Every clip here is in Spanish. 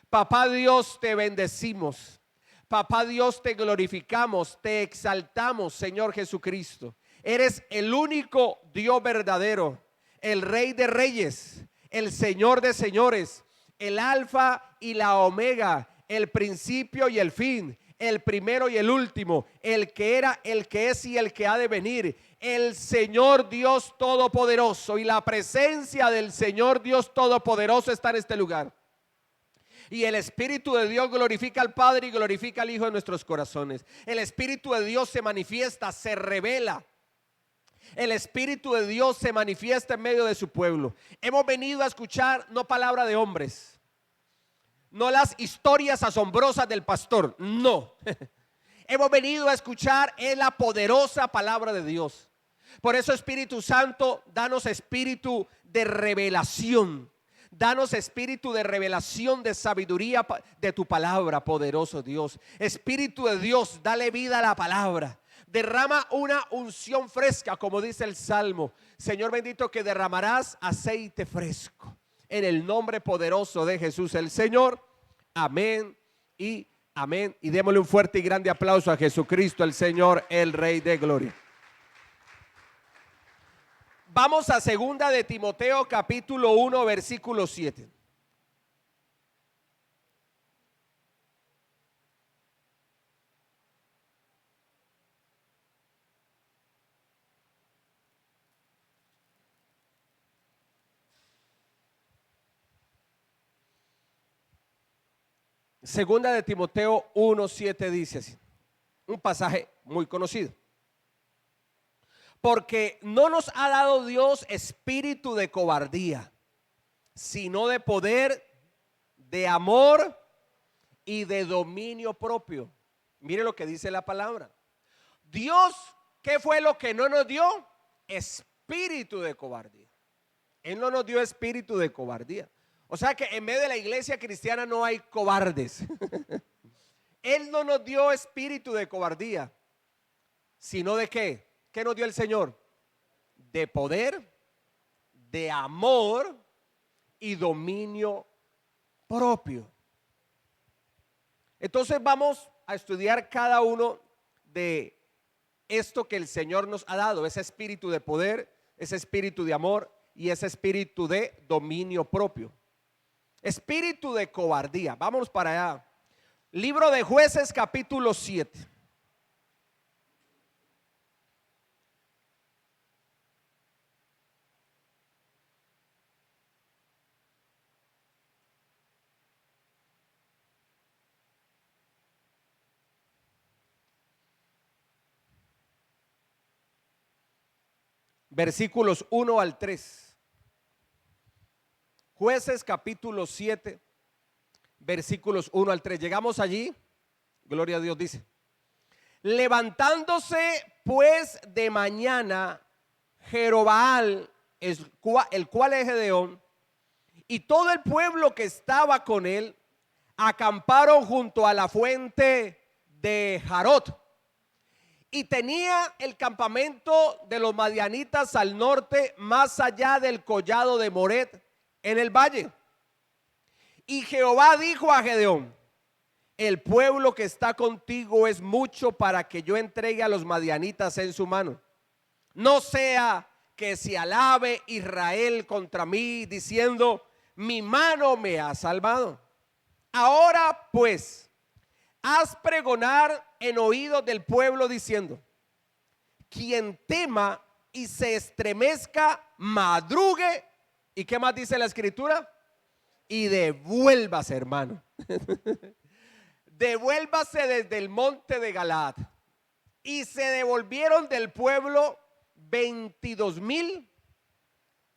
Papá Dios, te bendecimos. Papá Dios, te glorificamos, te exaltamos, Señor Jesucristo. Eres el único Dios verdadero, el Rey de Reyes, el Señor de Señores, el Alfa y la Omega, el principio y el fin, el primero y el último, el que era, el que es y el que ha de venir, el Señor Dios Todopoderoso. Y la presencia del Señor Dios Todopoderoso está en este lugar. Y el Espíritu de Dios glorifica al Padre y glorifica al Hijo en nuestros corazones. El Espíritu de Dios se manifiesta, se revela. El Espíritu de Dios se manifiesta en medio de su pueblo. Hemos venido a escuchar no palabra de hombres, no las historias asombrosas del pastor, no. Hemos venido a escuchar la poderosa palabra de Dios. Por eso, Espíritu Santo, danos espíritu de revelación. Danos espíritu de revelación, de sabiduría de tu palabra, poderoso Dios. Espíritu de Dios, dale vida a la palabra. Derrama una unción fresca, como dice el Salmo. Señor bendito, que derramarás aceite fresco. En el nombre poderoso de Jesús el Señor. Amén y amén. Y démosle un fuerte y grande aplauso a Jesucristo el Señor, el Rey de Gloria. Vamos a segunda de Timoteo capítulo 1 versículo 7. Segunda de Timoteo 1:7 dice así, un pasaje muy conocido. Porque no nos ha dado Dios espíritu de cobardía, sino de poder, de amor y de dominio propio. Mire lo que dice la palabra. Dios, ¿qué fue lo que no nos dio? Espíritu de cobardía. Él no nos dio espíritu de cobardía. O sea que en medio de la iglesia cristiana no hay cobardes. Él no nos dio espíritu de cobardía, sino de ¿qué? ¿Qué nos dio el Señor? De poder, de amor y dominio propio. Entonces vamos a estudiar cada uno de esto que el Señor nos ha dado, ese espíritu de poder, ese espíritu de amor y ese espíritu de dominio propio. Espíritu de cobardía, vámonos para allá. Libro de Jueces capítulo 7. Versículos 1 al 3. Jueces capítulo 7, versículos 1 al 3. Llegamos allí, gloria a Dios, dice: levantándose pues de mañana Jerobaal, el cual es Gedeón, y todo el pueblo que estaba con él, acamparon junto a la fuente de Jarot. Y tenía el campamento de los madianitas al norte, más allá del collado de Moret, en el valle. Y Jehová dijo a Gedeón: el pueblo que está contigo es mucho para que yo entregue a los madianitas en su mano. No sea que se alabe Israel contra mí, diciendo: mi mano me ha salvado. Ahora pues, haz pregonar en oídos del pueblo diciendo: quien tema y se estremezca, madrugue. ¿Y qué más dice la escritura? Y devuélvase, hermano. Devuélvase desde el monte de Galaad. Y se devolvieron del pueblo 22,000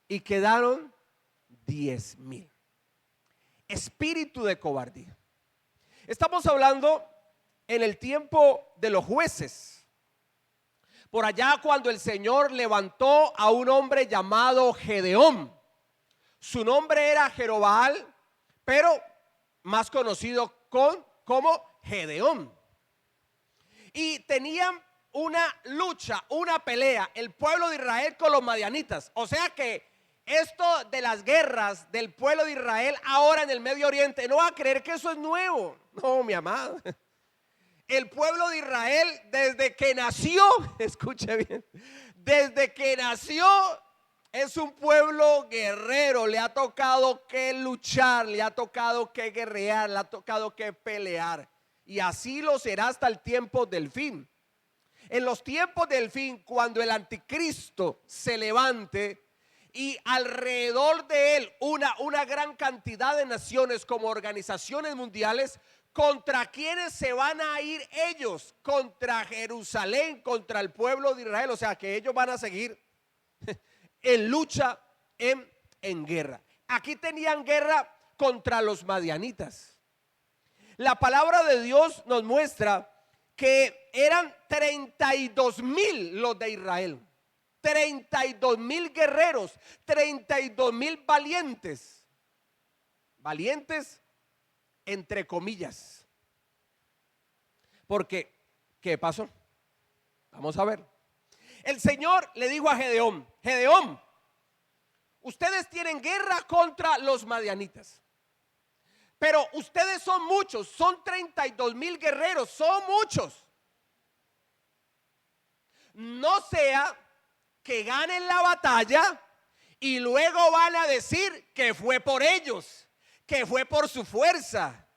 y quedaron 10,000. Espíritu de cobardía. Estamos hablando en el tiempo de los jueces. Por allá cuando el Señor levantó a un hombre llamado Gedeón. Su nombre era Jerobaal, pero más conocido como Gedeón. Y tenían una lucha, una pelea, el pueblo de Israel con los madianitas. O sea que esto de las guerras del pueblo de Israel ahora en el Medio Oriente, no va a creer que eso es nuevo. No, mi amado. El pueblo de Israel desde que nació, escuche bien, desde que nació es un pueblo guerrero. Le ha tocado que luchar, le ha tocado que guerrear, le ha tocado que pelear. Y así lo será hasta el tiempo del fin. En los tiempos del fin, cuando el anticristo se levante y alrededor de él una gran cantidad de naciones como organizaciones mundiales, ¿contra quiénes se van a ir ellos? Contra Jerusalén, contra el pueblo de Israel. O sea que ellos van a seguir en lucha, en guerra. Aquí tenían guerra contra los madianitas. La palabra de Dios nos muestra que eran 32,000 los de Israel, 32,000 guerreros, 32,000 valientes, valientes entre comillas, porque ¿qué pasó? Vamos a ver. El Señor le dijo a Gedeón: Gedeón, ustedes tienen guerra contra los madianitas, pero ustedes son muchos, son 32,000 guerreros, son muchos. No sea que ganen la batalla y luego van a decir que fue por ellos, que fue por su fuerza,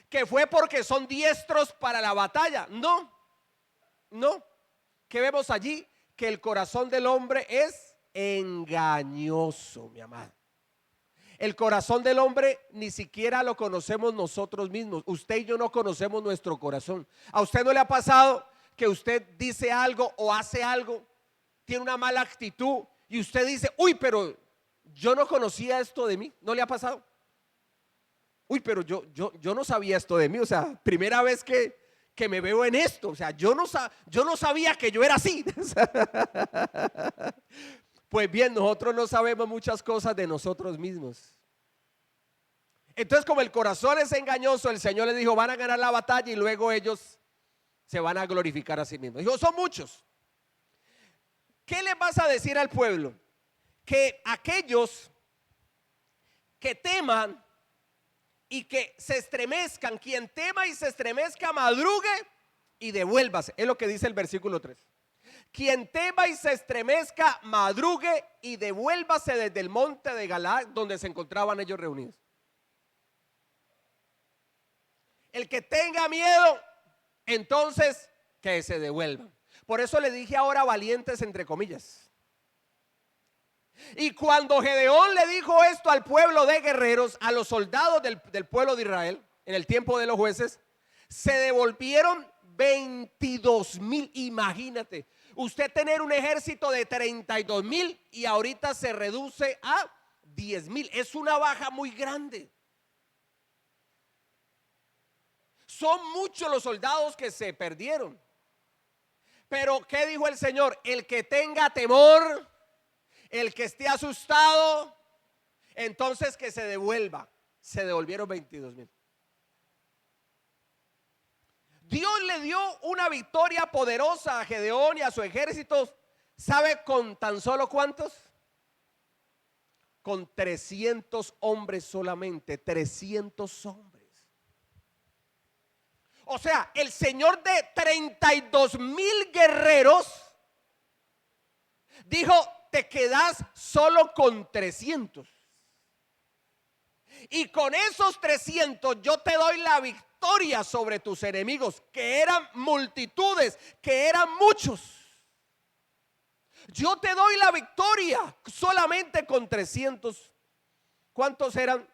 que fue porque son diestros para la batalla. No, no. ¿Qué vemos allí? Que el corazón del hombre es engañoso, mi amado. El corazón del hombre ni siquiera lo conocemos nosotros mismos. Usted y yo no conocemos nuestro corazón. ¿A usted no le ha pasado que usted dice algo o hace algo, tiene una mala actitud y usted dice: uy, pero yo no conocía esto de mí? ¿No le ha pasado? Uy, pero yo no sabía esto de mí. O sea, primera vez que me veo en esto. O sea, yo no sabía que yo era así. Pues bien, nosotros no sabemos muchas cosas de nosotros mismos. Entonces, como el corazón es engañoso, el Señor les dijo: van a ganar la batalla y luego ellos se van a glorificar a sí mismos. Dijo: son muchos. ¿Qué les vas a decir al pueblo? Que aquellos que teman y que se estremezcan, quien tema y se estremezca, madrugue y devuélvase. Es lo que dice el versículo 3. Quien tema y se estremezca, madrugue y devuélvase desde el monte de Galaad, donde se encontraban ellos reunidos. El que tenga miedo, entonces que se devuelvan. Por eso le dije ahora valientes entre comillas. Y cuando Gedeón le dijo esto al pueblo de guerreros, a los soldados del pueblo de Israel, en el tiempo de los jueces, se devolvieron 22,000. Imagínate, usted tener un ejército de 32,000 y ahorita se reduce a 10,000. Es una baja muy grande. Son muchos los soldados que se perdieron. Pero ¿qué dijo el Señor? El que tenga temor, el que esté asustado, entonces que se devuelva. Se devolvieron 22,000. Dios le dio una victoria poderosa a Gedeón y a su ejército. ¿Sabe con tan solo cuántos? Con 300 hombres solamente. 300 hombres. O sea, el Señor de 32,000 guerreros dijo: te quedas solo con 300. Y con esos 300 yo te doy la victoria sobre tus enemigos, que eran multitudes, que eran muchos. Yo te doy la victoria solamente con 300. ¿Cuántos eran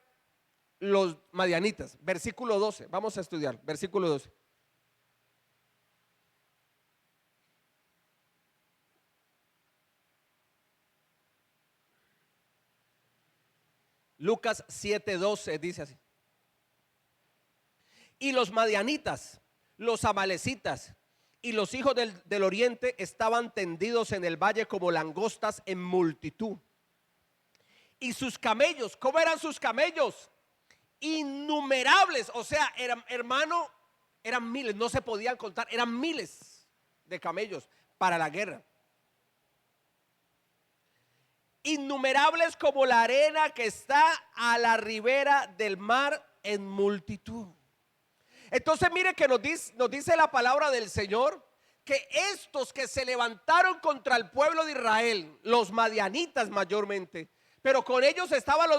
los madianitas? Versículo 12, vamos a estudiar, versículo 12. Lucas 7:12 dice así: y los madianitas, los amalecitas y los hijos del oriente estaban tendidos en el valle como langostas en multitud. Y sus camellos, ¿cómo eran sus camellos? Innumerables. O sea, hermano, eran miles, no se podían contar, eran miles de camellos para la guerra. innumerables como la arena que está a la ribera del mar en multitud. Entonces mire que nos dice la palabra del Señor que estos que se levantaron contra el pueblo de Israel, los madianitas mayormente, pero con ellos estaban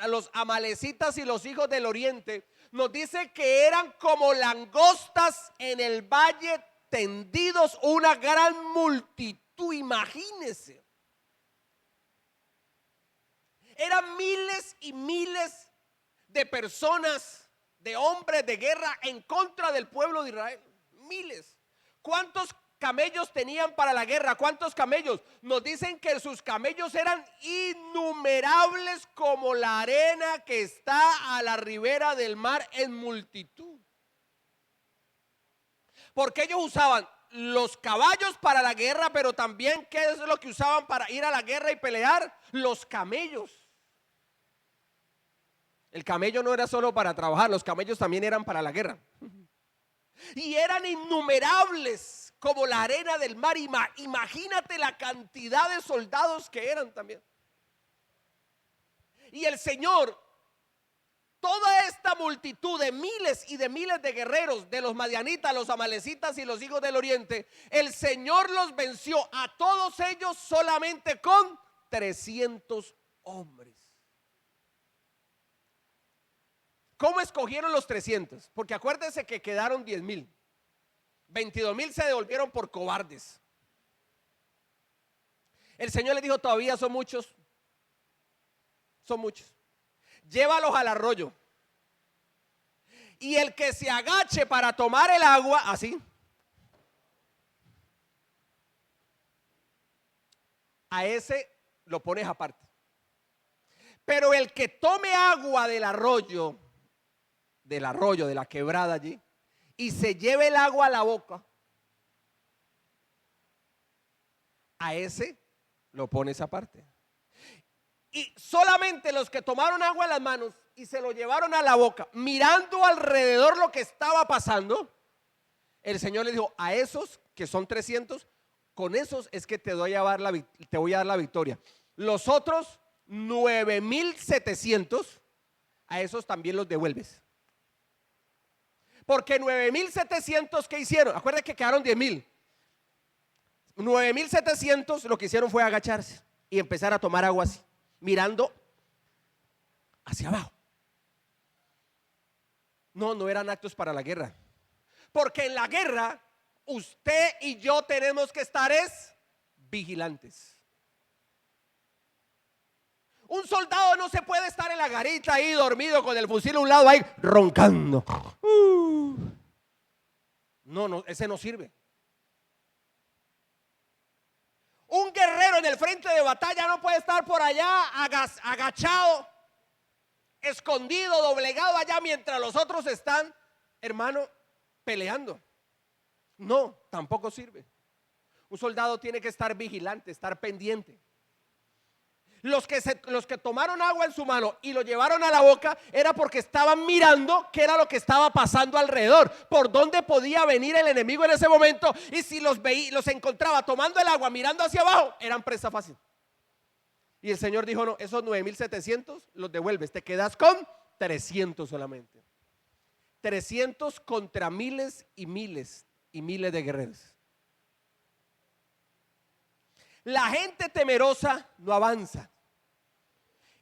los amalecitas y los hijos del oriente, nos dice que eran como langostas en el valle tendidos, una gran multitud, imagínense. Eran miles y miles de personas, de hombres de guerra en contra del pueblo de Israel. Miles. ¿Cuántos camellos tenían para la guerra? ¿Cuántos camellos? Nos dicen que sus camellos eran innumerables como la arena que está a la ribera del mar en multitud. Porque ellos usaban los caballos para la guerra, pero también, ¿qué es lo que usaban para ir a la guerra y pelear? Los camellos. El camello no era solo para trabajar, los camellos también eran para la guerra. Y eran innumerables como la arena del mar. Imagínate la cantidad de soldados que eran también. Y el Señor, toda esta multitud de miles y de miles de guerreros, de los madianitas, los amalecitas y los hijos del oriente, el Señor los venció a todos ellos solamente con 300 hombres. ¿Cómo escogieron los 300? Porque acuérdense que quedaron 10,000. 22,000 se devolvieron por cobardes. El Señor les dijo: todavía son muchos. Son muchos. Llévalos al arroyo. Y el que se agache para tomar el agua, así, a ese lo pones aparte. Pero el que tome agua del arroyo, de la quebrada allí, y se lleve el agua a la boca, a ese lo pones aparte. Y solamente los que tomaron agua en las manos y se lo llevaron a la boca, mirando alrededor lo que estaba pasando, el Señor le dijo: a esos que son 300, con esos es que te voy a dar la victoria. Los otros 9,700, a esos también los devuelves. Porque 9,700, ¿qué hicieron? Acuérdense que quedaron 10,000. 9,700 lo que hicieron fue agacharse y empezar a tomar agua así, mirando hacia abajo. No eran actos para la guerra. Porque en la guerra usted y yo tenemos que estar vigilantes. Un soldado no se puede estar en la garita ahí dormido con el fusil a un lado ahí roncando. No, ese no sirve. Un guerrero en el frente de batalla no puede estar por allá agachado, escondido, doblegado allá mientras los otros están, hermano, peleando. No, tampoco sirve. Un soldado tiene que estar vigilante, estar pendiente. Los que tomaron agua en su mano y lo llevaron a la boca era porque estaban mirando qué era lo que estaba pasando alrededor, por dónde podía venir el enemigo en ese momento, y si los encontraba tomando el agua mirando hacia abajo, eran presa fácil. Y el Señor dijo: no, esos 9,700 los devuelves, te quedas con 300 solamente. 300 contra miles y miles y miles de guerreros. La gente temerosa no avanza.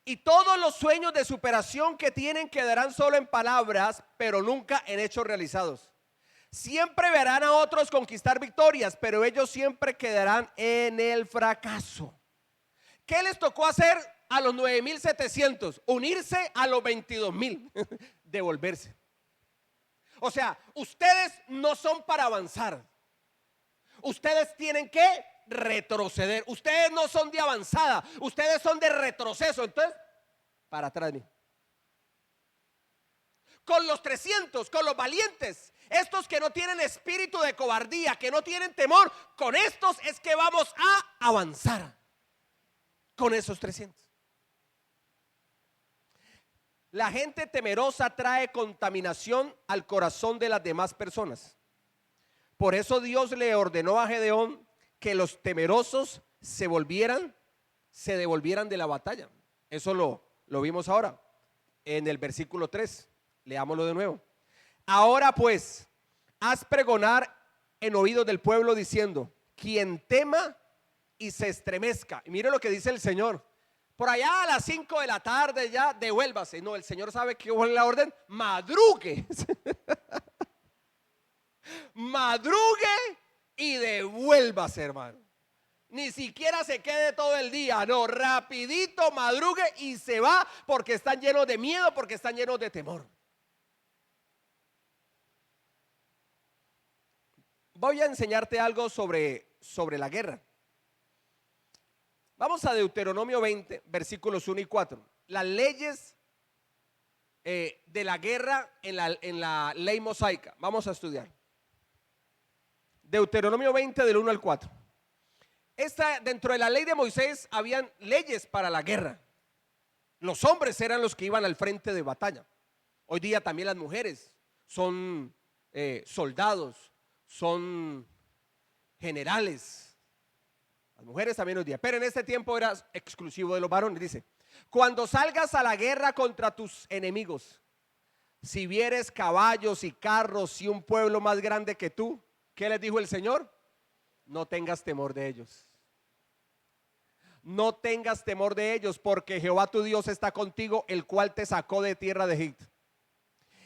Y todos los sueños de superación que tienen quedarán solo en palabras, pero nunca en hechos realizados. Siempre verán a otros conquistar victorias, pero ellos siempre quedarán en el fracaso. ¿Qué les tocó hacer a los 9,700? Unirse a los 22,000, devolverse. O sea, ustedes no son para avanzar. Ustedes tienen que retroceder. Ustedes no son de avanzada, ustedes son de retroceso. Entonces, para atrás. Con los 300, con los valientes, estos que no tienen espíritu de cobardía, que no tienen temor, con estos es que vamos a avanzar. Con esos 300. La gente temerosa trae contaminación al corazón de las demás personas. Por eso Dios le ordenó a Gedeón que los temerosos se volvieran se devolvieran de la batalla. Eso lo vimos ahora en el versículo 3. Leámoslo de nuevo. Ahora pues, haz pregonar en oídos del pueblo diciendo: quien tema y se estremezca. Y mire lo que dice el Señor: por allá a las 5 de la tarde ya devuélvase. No, el Señor sabe que es la orden: madrugue. Madrugue y devuélvase, hermano. Ni siquiera se quede todo el día, no, rapidito madrugue y se va, porque están llenos de miedo, porque están llenos de temor. Voy a enseñarte algo sobre la guerra. Vamos a Deuteronomio 20, versículos 1 y 4. Las leyes de la guerra en la ley mosaica. Vamos a estudiar. Deuteronomio 20 del 1 al 4. Dentro de la ley de Moisés habían leyes para la guerra. Los hombres eran los que iban al frente de batalla. Hoy día también las mujeres son soldados, son generales. Las mujeres también hoy día, pero en este tiempo era exclusivo de los varones. Dice: cuando salgas a la guerra contra tus enemigos, si vieres caballos y carros y un pueblo más grande que tú, ¿qué les dijo el Señor? No tengas temor de ellos. No tengas temor de ellos, porque Jehová tu Dios está contigo, el cual te sacó de tierra de Egipto.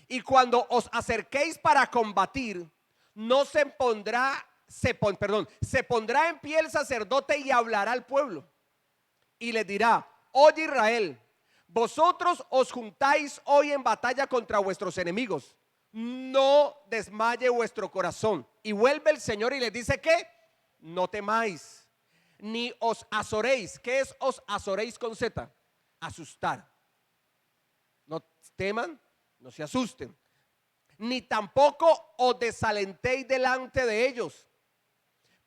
Y cuando os acerquéis para combatir, no se pondrá en pie el sacerdote y hablará al pueblo y les dirá: oye Israel, vosotros os juntáis hoy en batalla contra vuestros enemigos. No desmaye vuestro corazón. Y vuelve el Señor y les dice que no temáis, ni os azoréis. ¿Qué es os azoréis con Z? Asustar. No teman, no se asusten. Ni tampoco os desalentéis delante de ellos,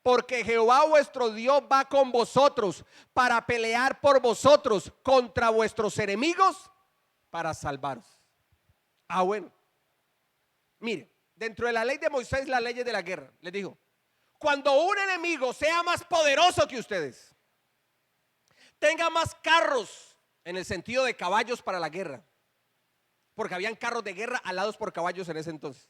porque Jehová vuestro Dios va con vosotros para pelear por vosotros contra vuestros enemigos, para salvaros. Bueno, mire, dentro de la ley de Moisés, la ley de la guerra, les dijo: cuando un enemigo sea más poderoso que ustedes, tenga más carros, en el sentido de caballos para la guerra, porque habían carros de guerra alados por caballos en ese entonces.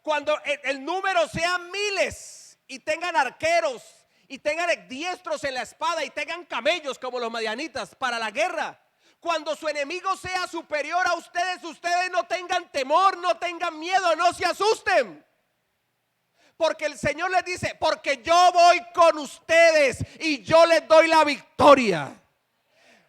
Cuando el número sean miles y tengan arqueros y tengan diestros en la espada y tengan camellos como los madianitas para la guerra. Cuando su enemigo sea superior a ustedes, ustedes no tengan temor, no tengan miedo, no se asusten. Porque el Señor les dice: porque yo voy con ustedes y yo les doy la victoria.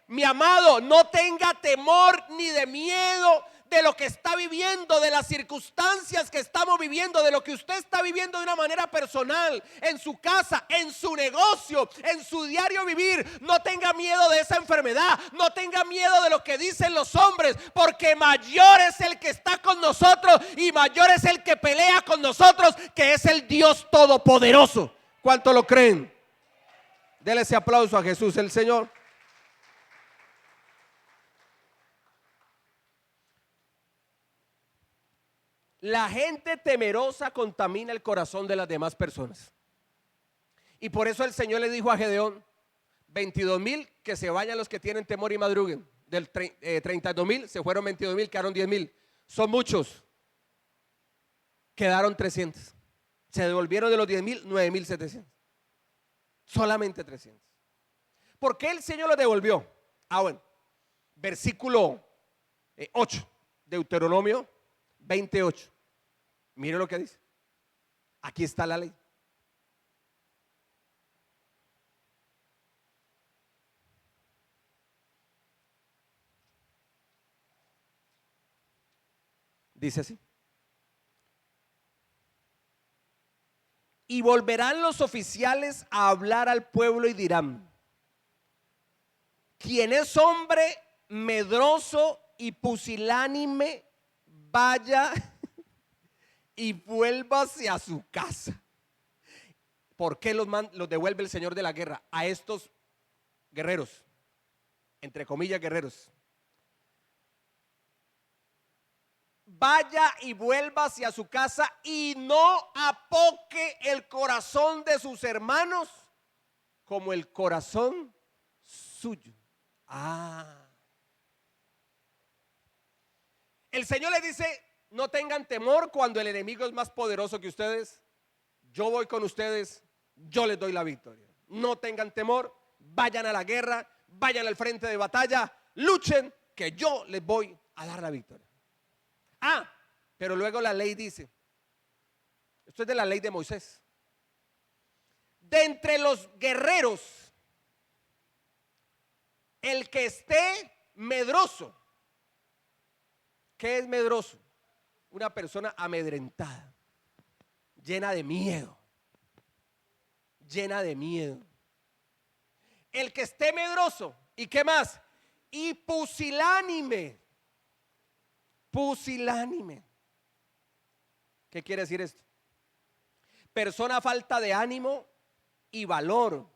Mi amado, no tenga temor ni de miedo de lo que está viviendo, de las circunstancias que estamos viviendo, de lo que usted está viviendo de una manera personal, en su casa, en su negocio, en su diario vivir. No tenga miedo de esa enfermedad, no tenga miedo de lo que dicen los hombres, porque mayor es el que está con nosotros y mayor es el que pelea con nosotros, que es el Dios Todopoderoso. ¿Cuánto lo creen? Dele ese aplauso a Jesús el Señor. La gente temerosa contamina el corazón de las demás personas. Y por eso el Señor le dijo a Gedeón: 22,000 que se vayan los que tienen temor y madruguen. Del 32,000 se fueron 22,000, quedaron 10,000. Son muchos. Quedaron 300. Se devolvieron de los 10,000, 9,700. Solamente 300. ¿Por qué el Señor los devolvió? Bueno, versículo 8, Deuteronomio 28. Mire lo que dice. Aquí está la ley. Dice así: y volverán los oficiales a hablar al pueblo y dirán: quien es hombre medroso y pusilánime, vaya y vuélvase a su casa. ¿Por qué los devuelve el Señor de la guerra? A estos guerreros, entre comillas guerreros. Vaya y vuélvase a su casa y no apoque el corazón de sus hermanos como el corazón suyo. El Señor les dice: no tengan temor cuando el enemigo es más poderoso que ustedes. Yo voy con ustedes, yo les doy la victoria. No tengan temor, vayan a la guerra, vayan al frente de batalla, luchen, que yo les voy a dar la victoria. Pero luego la ley dice, esto es de la ley de Moisés: de entre los guerreros, el que esté medroso. ¿Qué es medroso? Una persona amedrentada, llena de miedo, llena de miedo. El que esté medroso, ¿y qué más? Y pusilánime. Pusilánime. ¿Qué quiere decir esto? Persona falta de ánimo y valor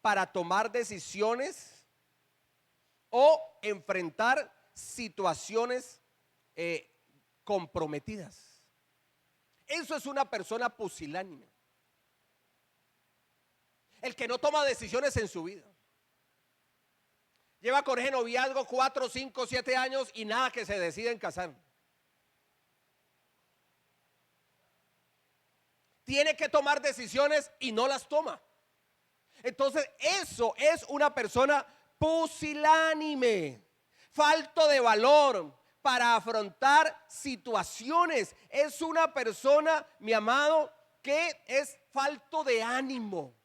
para tomar decisiones o enfrentar situaciones comprometidas. Eso es una persona pusilánime. El que no toma decisiones en su vida. Lleva con ese noviazgo 4, 5, 7 años y nada que se deciden casar. Tiene que tomar decisiones y no las toma. Entonces eso es una persona pusilánime, falto de valor para afrontar situaciones. Es una persona, mi amado, que es falto de ánimo.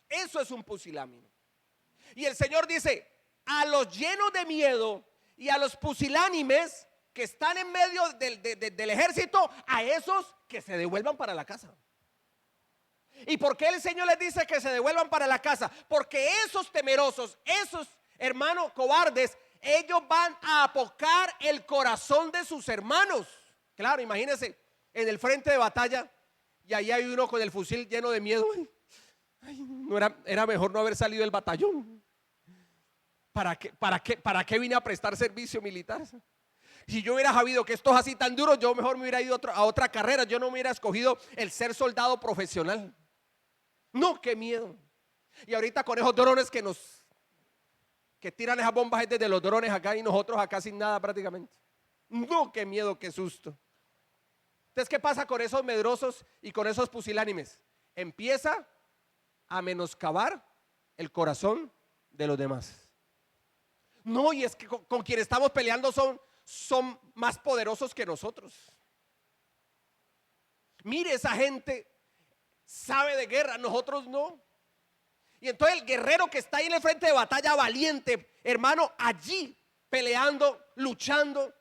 Eso es un pusilánime. Y el Señor dice: a los llenos de miedo y a los pusilánimes que están en medio del ejército, a esos que se devuelvan para la casa. ¿Y por qué el Señor les dice que se devuelvan para la casa? Porque esos temerosos, esos hermanos cobardes, ellos van a apocar el corazón de sus hermanos. Claro, imagínense en el frente de batalla y ahí hay uno con el fusil lleno de miedo. No era mejor no haber salido del batallón. ¿Para qué vine a prestar servicio militar? Si yo hubiera sabido que esto es así tan duro, yo mejor me hubiera ido a otra carrera. Yo no me hubiera escogido el ser soldado profesional. No, qué miedo. Y ahorita con esos drones que tiran esas bombas desde los drones acá y nosotros acá sin nada prácticamente. No, qué miedo, qué susto. Entonces, ¿qué pasa con esos medrosos y con esos pusilánimes? Empieza a menoscabar el corazón de los demás. No, y es que con quienes estamos peleando son más poderosos que nosotros. Mire, esa gente sabe de guerra, nosotros no. Y entonces el guerrero que está ahí en el frente de batalla, valiente, hermano, allí peleando, luchando,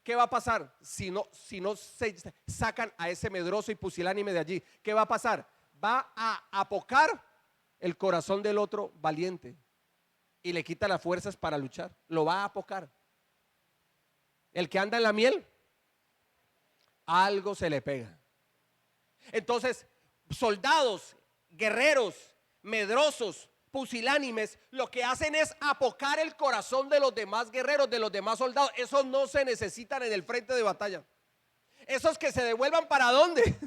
¿qué va a pasar? Si no se sacan a ese medroso y pusilánime de allí, ¿qué va a pasar? Va a apocar el corazón del otro valiente y le quita las fuerzas para luchar. Lo va a apocar. El que anda en la miel, algo se le pega. Entonces, soldados, guerreros, medrosos, pusilánimes, lo que hacen es apocar el corazón de los demás guerreros, de los demás soldados. Esos no se necesitan en el frente de batalla. Esos que se devuelvan, ¿para dónde?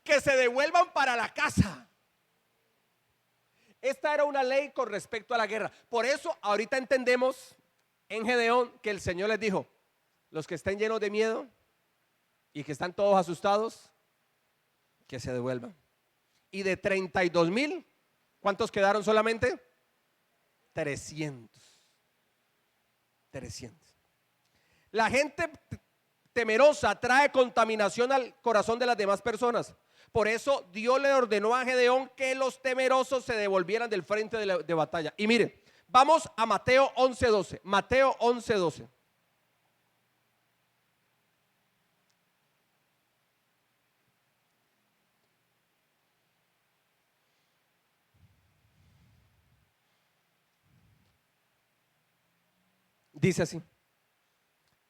Que se devuelvan para la casa. Esta era una ley con respecto a la guerra. Por eso ahorita entendemos en Gedeón que el Señor les dijo: los que estén llenos de miedo y que están todos asustados, que se devuelvan. Y de 32,000, ¿cuántos quedaron solamente? 300. La gente temerosa trae contaminación al corazón de las demás personas. Por eso Dios le ordenó a Gedeón que los temerosos se devolvieran del frente de batalla. Y mire, vamos a Mateo 11:12. Mateo 11:12. Dice así: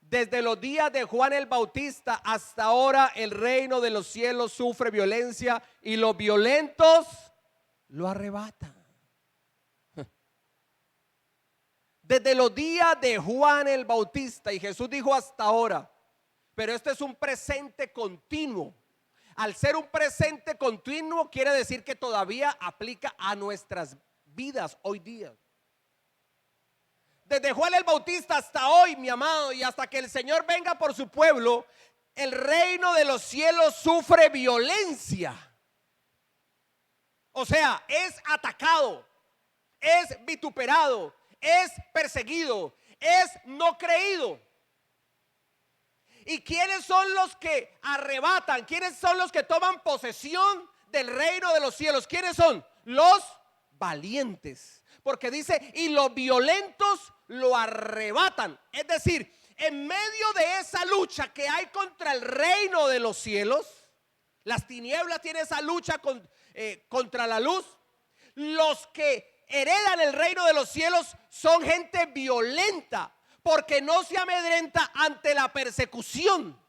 desde los días de Juan el Bautista hasta ahora el reino de los cielos sufre violencia y los violentos lo arrebatan. Desde los días de Juan el Bautista, y Jesús dijo hasta ahora, pero este es un presente continuo. Al ser un presente continuo quiere decir que todavía aplica a nuestras vidas hoy día. Desde Juan el Bautista hasta hoy, mi amado, y hasta que el Señor venga por su pueblo, el reino de los cielos sufre violencia. O sea, es atacado, es vituperado, es perseguido, es no creído. ¿Y quiénes son los que arrebatan? ¿Quiénes son los que toman posesión del reino de los cielos? ¿Quiénes son? Los valientes. Porque dice, y los violentos lo arrebatan. Es decir, en medio de esa lucha que hay contra el reino de los cielos, las tinieblas tienen esa lucha contra la luz. Los que heredan el reino de los cielos son gente violenta, porque no se amedrenta ante la persecución.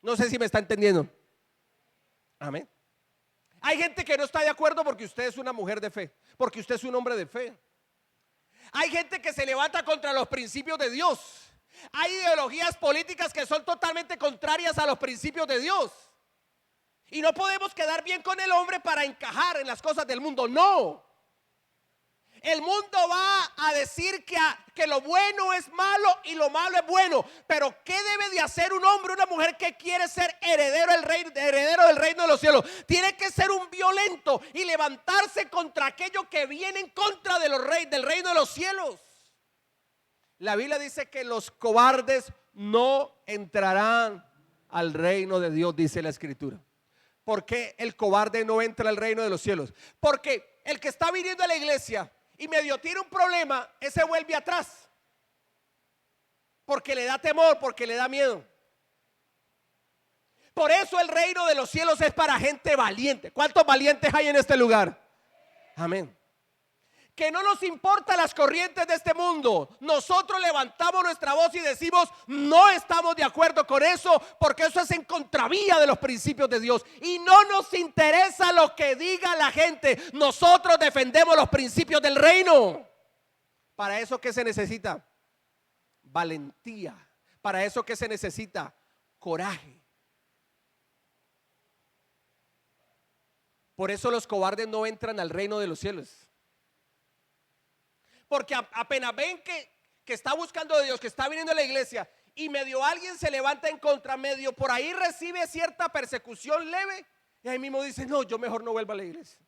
No sé si me está entendiendo. Amén. Hay gente que no está de acuerdo porque usted es una mujer de fe, porque usted es un hombre de fe. Hay gente que se levanta contra los principios de Dios. Hay ideologías políticas que son totalmente contrarias a los principios de Dios. Y no podemos quedar bien con el hombre para encajar en las cosas del mundo. No. El mundo va a decir que lo bueno es malo y lo malo es bueno. Pero ¿qué debe de hacer un hombre, una mujer que quiere ser heredero del reino de los cielos? Tiene que ser un violento y levantarse contra aquello que viene en contra del reino de los cielos. La Biblia dice que los cobardes no entrarán al reino de Dios, dice la Escritura. ¿Por qué el cobarde no entra al reino de los cielos? Porque el que está viniendo a la iglesia y medio tiene un problema, ese vuelve atrás, porque le da temor, porque le da miedo. Por eso el reino de los cielos es para gente valiente. ¿Cuántos valientes hay en este lugar? Amén. Que no nos importan las corrientes de este mundo. Nosotros levantamos nuestra voz y decimos, no estamos de acuerdo con eso, porque eso es en contravía de los principios de Dios. Y no nos interesa lo que diga la gente. Nosotros defendemos los principios del reino. ¿Para eso qué se necesita? Valentía. ¿Para eso qué se necesita? Coraje. Por eso los cobardes no entran al reino de los cielos. Porque apenas ven que está buscando a Dios, que está viniendo a la iglesia, y medio alguien se levanta en contra, medio por ahí recibe cierta persecución leve, y ahí mismo dice, no, yo mejor no vuelvo a la iglesia.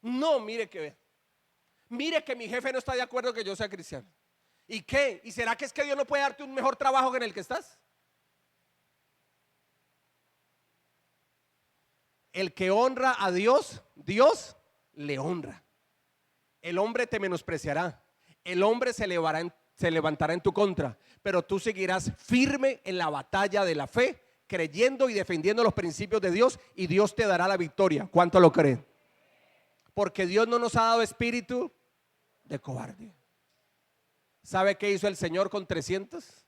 No, mire que mi jefe no está de acuerdo que yo sea cristiano. ¿Y qué? ¿Y será que es que Dios no puede darte un mejor trabajo que en el que estás? El que honra a Dios, Dios le honra. El hombre te menospreciará, el hombre se levantará en tu contra, pero tú seguirás firme en la batalla de la fe, creyendo y defendiendo los principios de Dios, y Dios te dará la victoria. ¿Cuánto lo creen? Porque Dios no nos ha dado espíritu de cobarde. ¿Sabe qué hizo el Señor con 300?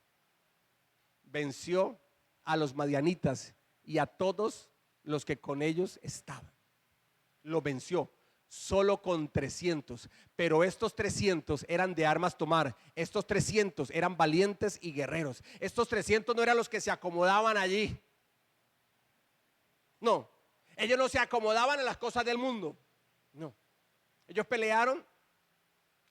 Venció a los madianitas y a todos los que con ellos estaban. Lo venció. Solo con 300, pero estos 300 eran de armas tomar. Estos 300 eran valientes y guerreros. Estos 300 no eran los que se acomodaban allí. No, ellos no se acomodaban a las cosas del mundo. No, ellos pelearon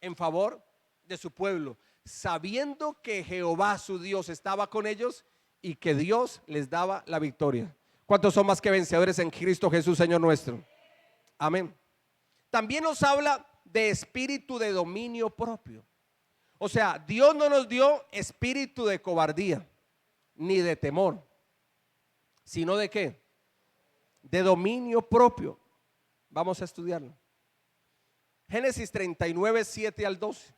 en favor de su pueblo, sabiendo que Jehová su Dios estaba con ellos y que Dios les daba la victoria. ¿Cuántos son más que vencedores en Cristo Jesús, Señor nuestro? Amén. También nos habla de espíritu de dominio propio. O sea, Dios no nos dio espíritu de cobardía ni de temor, sino de ¿qué? De dominio propio. Vamos a estudiarlo. Génesis 39, 7 al 12.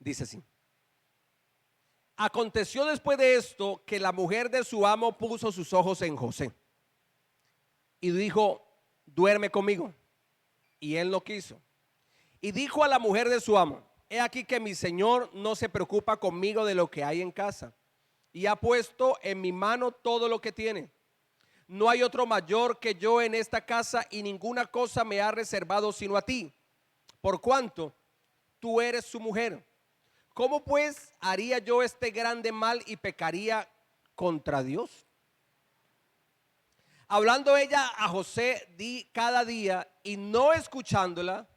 Dice así: aconteció después de esto que la mujer de su amo puso sus ojos en José y dijo, duerme conmigo. Y él no quiso. Y dijo a la mujer de su amo, he aquí que mi señor no se preocupa conmigo de lo que hay en casa, y ha puesto en mi mano todo lo que tiene. No hay otro mayor que yo en esta casa, y ninguna cosa me ha reservado sino a ti, por cuanto tú eres su mujer. ¿Cómo pues haría yo este grande mal y pecaría contra Dios? Hablando ella a José cada día, y no escuchándola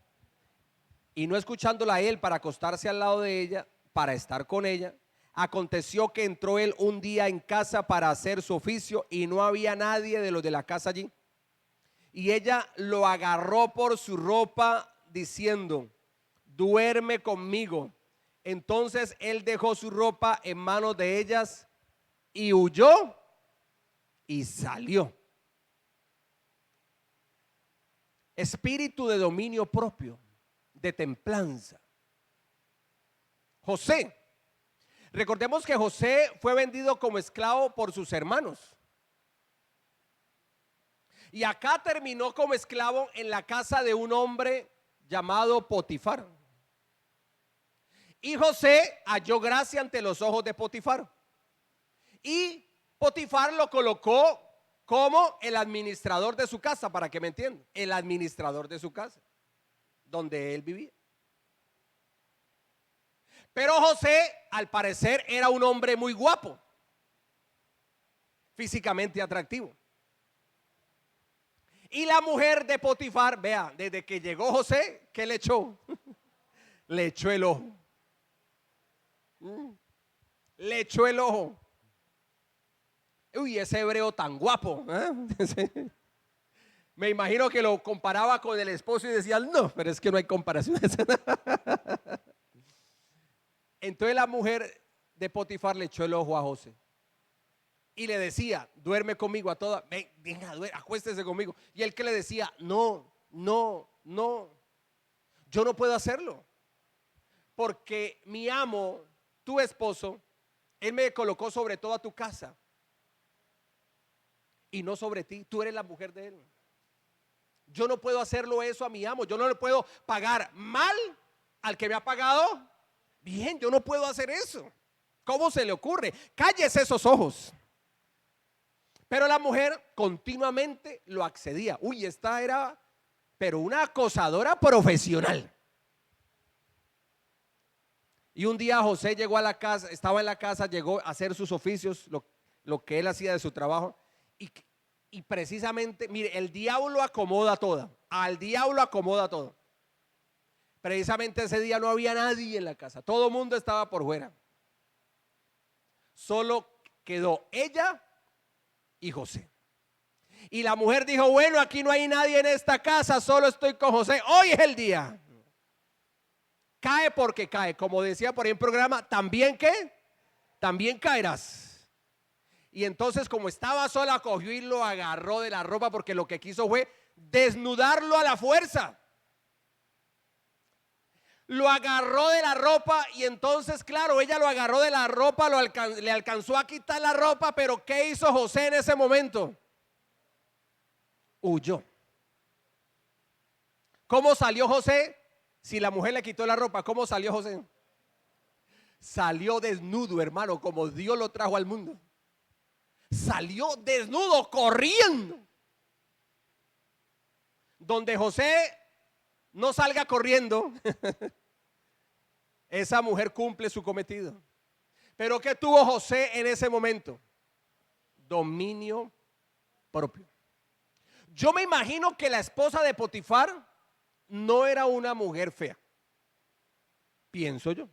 a él para acostarse al lado de ella, para estar con ella, aconteció que entró él un día en casa para hacer su oficio, y no había nadie de los de la casa allí. Y ella lo agarró por su ropa, diciendo: duerme conmigo. Entonces él dejó su ropa en manos de ellas y huyó y salió. Espíritu de dominio propio, de templanza. José. Recordemos que José fue vendido como esclavo por sus hermanos. Y acá terminó como esclavo en la casa de un hombre llamado Potifar. Y José halló gracia ante los ojos de Potifar. Y Potifar lo colocó como el administrador de su casa, para que me entiendan. El administrador de su casa, donde él vivía. Pero José, al parecer, era un hombre muy guapo, físicamente atractivo. Y la mujer de Potifar, vea, desde que llegó José, ¿qué le echó? Le echó el ojo. Le echó el ojo. Uy, ese hebreo tan guapo, ¿eh? Me imagino que lo comparaba con el esposo y decía: no, pero es que no hay comparación. Entonces la mujer de Potifar le echó el ojo a José y le decía: duerme conmigo a toda, venga, acuéstese conmigo. Y él, que le decía: no, yo no puedo hacerlo, porque mi amo, tu esposo, él me colocó sobre toda tu casa y no sobre ti. Tú eres la mujer de él. Yo no puedo hacerlo eso a mi amo. Yo no le puedo pagar mal al que me ha pagado bien. Yo no puedo hacer eso. ¿Cómo se le ocurre? Cállese esos ojos. Pero la mujer continuamente lo accedía. Uy, esta era, pero una acosadora profesional. Y un día José llegó a la casa, estaba en la casa, llegó a hacer sus oficios, lo que él hacía de su trabajo. Y precisamente, mire, el diablo acomoda todo. Al diablo acomoda todo. Precisamente ese día no había nadie en la casa. Todo el mundo estaba por fuera. Solo quedó ella y José. Y la mujer dijo: bueno, aquí no hay nadie en esta casa, solo estoy con José. Hoy es el día. Cae porque cae. Como decía por ahí en programa, también ¿qué? También caerás. Y entonces, como estaba sola, cogió y lo agarró de la ropa, porque lo que quiso fue desnudarlo a la fuerza. Lo agarró de la ropa, y entonces, claro, ella lo agarró de la ropa, le alcanzó a quitar la ropa, pero ¿qué hizo José en ese momento? Huyó. ¿Cómo salió José? Si la mujer le quitó la ropa, ¿cómo salió José? Salió desnudo, hermano, como Dios lo trajo al mundo. Salió desnudo, corriendo. Donde José no salga corriendo, esa mujer cumple su cometido. Pero ¿qué tuvo José en ese momento? Dominio propio. Yo me imagino que la esposa de Potifar no era una mujer fea, pienso yo.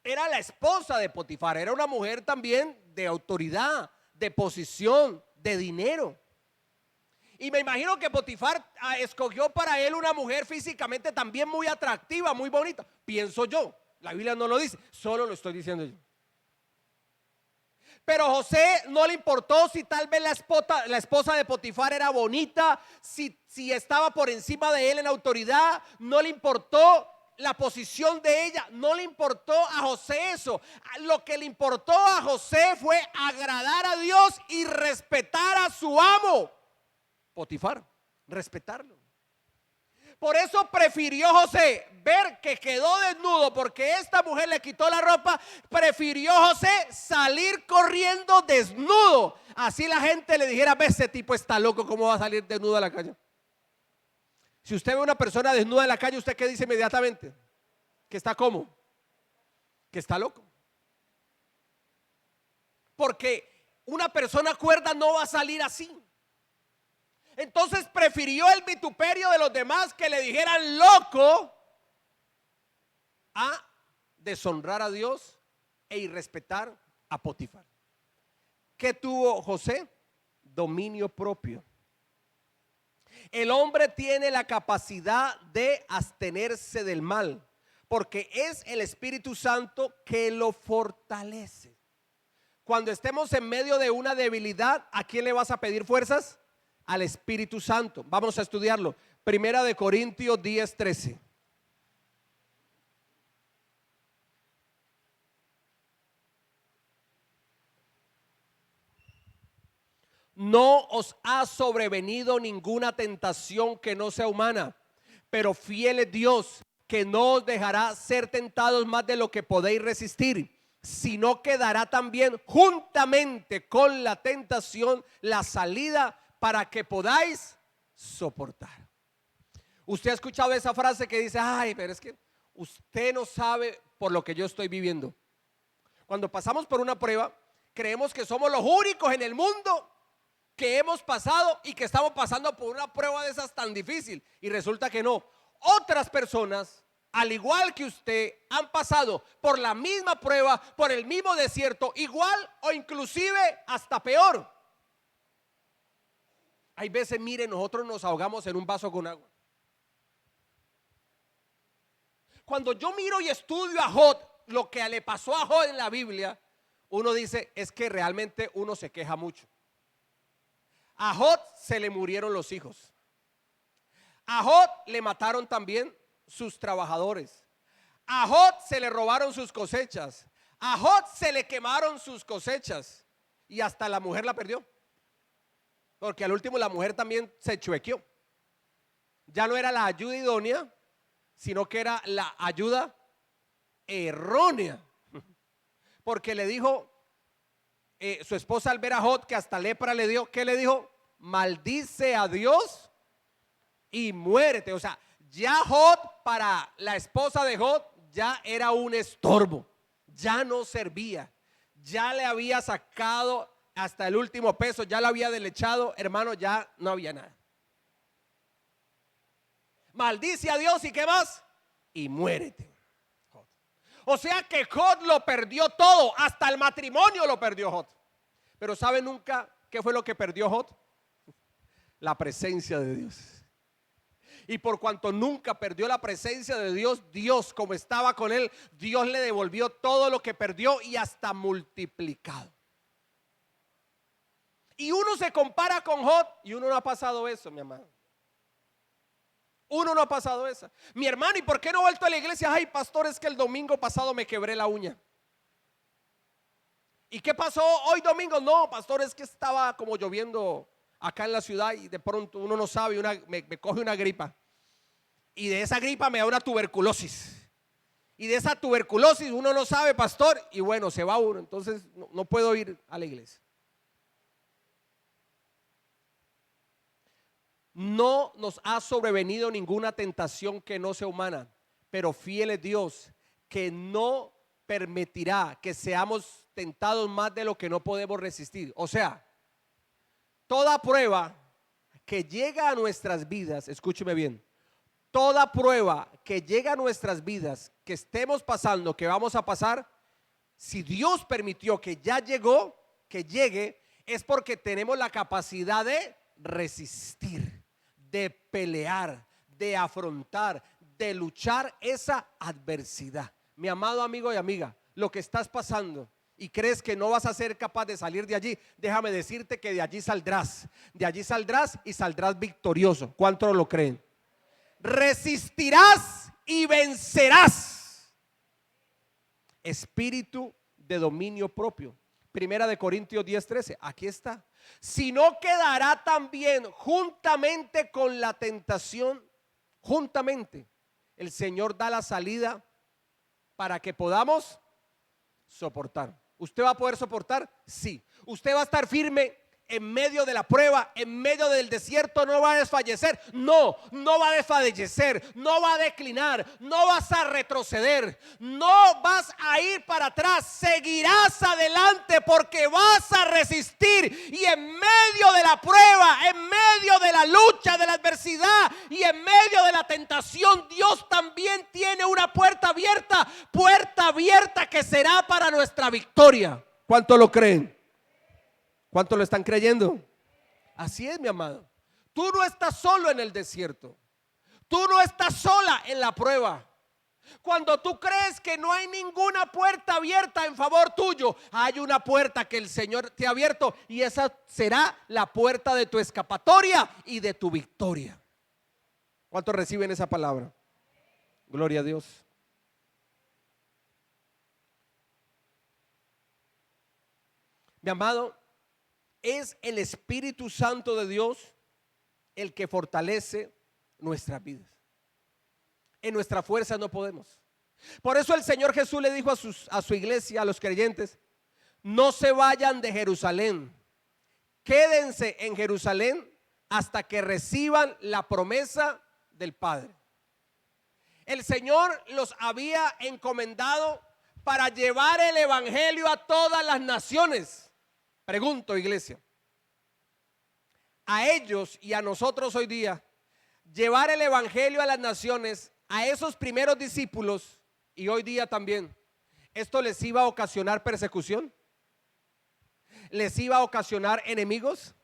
Era la esposa de Potifar, era una mujer también de autoridad, de posición, de dinero. Y me imagino que Potifar escogió para él una mujer físicamente también muy atractiva, muy bonita. Pienso yo, la Biblia no lo dice, solo lo estoy diciendo yo. Pero José no le importó si tal vez la esposa de Potifar era bonita, si estaba por encima de él en autoridad. No le importó la posición de ella, no le importó a José eso. Lo que le importó a José fue agradar a Dios y respetar a su amo Potifar, respetarlo. Por eso prefirió José ver que quedó desnudo porque esta mujer le quitó la ropa. Prefirió José salir corriendo desnudo. Así la gente le dijera: ve, ese tipo está loco, ¿cómo va a salir desnudo a la calle? Si usted ve a una persona desnuda en la calle, ¿usted qué dice inmediatamente? Que está ¿cómo? Que está loco. Porque una persona cuerda no va a salir así. Entonces prefirió el vituperio de los demás, que le dijeran loco, a deshonrar a Dios e irrespetar a Potifar. ¿Qué tuvo José? Dominio propio. El hombre tiene la capacidad de abstenerse del mal, porque es el Espíritu Santo que lo fortalece. Cuando estemos en medio de una debilidad, ¿a quién le vas a pedir fuerzas? Al Espíritu Santo. Vamos a estudiarlo. Primera de Corintios 10:13. No os ha sobrevenido ninguna tentación que no sea humana, pero fiel es Dios, que no os dejará ser tentados más de lo que podéis resistir, sino que dará también juntamente con la tentación la salida para que podáis soportar. Usted ha escuchado esa frase que dice: ay, pero es que usted no sabe por lo que yo estoy viviendo. Cuando pasamos por una prueba, creemos que somos los únicos en el mundo que hemos pasado y que estamos pasando por una prueba de esas tan difícil, y resulta que no. Otras personas, al igual que usted, han pasado por la misma prueba, por el mismo desierto, igual o inclusive hasta peor. Hay veces, mire, nosotros nos ahogamos en un vaso con agua. Cuando yo miro y estudio a Job, lo que le pasó a Job en la Biblia, uno dice: es que realmente uno se queja mucho. A Job se le murieron los hijos. A Job le mataron también sus trabajadores. A Job se le robaron sus cosechas. A Job se le quemaron sus cosechas. Y hasta la mujer la perdió. Porque al último la mujer también se chuequeó. Ya no era la ayuda idónea, sino que era la ayuda errónea. Porque le dijo su esposa al ver a Job que hasta lepra le dio, ¿qué le dijo? Maldice a Dios y muérete. O sea, ya Job, para la esposa de Job, ya era un estorbo, ya no servía, ya le había sacado hasta el último peso, ya lo había deslechado, hermano, ya no había nada. Maldice a Dios y ¿qué más? Y muérete. O sea que Job lo perdió todo, hasta el matrimonio lo perdió Job. Pero ¿sabe nunca qué fue lo que perdió Job? La presencia de Dios. Y por cuanto nunca perdió la presencia de Dios, Dios, como estaba con él, Dios le devolvió todo lo que perdió y hasta multiplicado. Y uno se compara con Job y uno no ha pasado eso, mi hermano. Uno no ha pasado eso. Mi hermano, ¿y por qué no he vuelto a la iglesia? Ay, pastor, es que el domingo pasado me quebré la uña. ¿Y qué pasó hoy domingo? No, pastor, es que estaba como lloviendo acá en la ciudad y de pronto uno no sabe, me coge una gripa. Y de esa gripa me da una tuberculosis. Y de esa tuberculosis uno no sabe, pastor, y bueno, se va uno. Entonces no puedo ir a la iglesia. No nos ha sobrevenido ninguna tentación que no sea humana, pero fiel es Dios, que no permitirá que seamos tentados más de lo que no podemos resistir. O sea, toda prueba que llega a nuestras vidas, escúcheme bien, toda prueba que llega a nuestras vidas, que estemos pasando, que vamos a pasar, si Dios permitió que ya llegó, que llegue, es porque tenemos la capacidad de resistir, de pelear, de afrontar, de luchar esa adversidad. Mi amado amigo y amiga, lo que estás pasando y crees que no vas a ser capaz de salir de allí, déjame decirte que de allí saldrás y saldrás victorioso. ¿Cuántos lo creen? Resistirás y vencerás. Espíritu de dominio propio. Primera de Corintios 10:13, aquí está. Si no quedará también juntamente con la tentación juntamente, el Señor da la salida para que podamos soportar. ¿Usted va a poder soportar? Sí. ¿Usted va a estar firme en medio de la prueba, en medio del desierto? ¿No va a desfallecer? No, no va a desfallecer, no va a declinar, no vas a retroceder, no vas a ir para atrás, seguirás adelante porque vas a resistir. Y en medio de la prueba, en medio de la lucha, de la adversidad y en medio de la tentación, Dios también tiene una puerta abierta que será para nuestra victoria. ¿Cuánto lo creen? ¿Cuánto lo están creyendo? Así es, mi amado. Tú no estás solo en el desierto. Tú no estás sola en la prueba. Cuando tú crees que no hay ninguna puerta abierta en favor tuyo, hay una puerta que el Señor te ha abierto y esa será la puerta de tu escapatoria y de tu victoria. ¿Cuántos reciben esa palabra? Gloria a Dios. Mi amado, es el Espíritu Santo de Dios el que fortalece nuestras vidas. En nuestra fuerza no podemos. Por eso el Señor Jesús le dijo a su iglesia, a los creyentes: no se vayan de Jerusalén, quédense en Jerusalén hasta que reciban la promesa del Padre. El Señor los había encomendado para llevar el evangelio a todas las naciones. Pregunto, iglesia, a ellos y a nosotros hoy día, llevar el evangelio a las naciones, a esos primeros discípulos y hoy día también, ¿esto les iba a ocasionar persecución? ¿Les iba a ocasionar enemigos?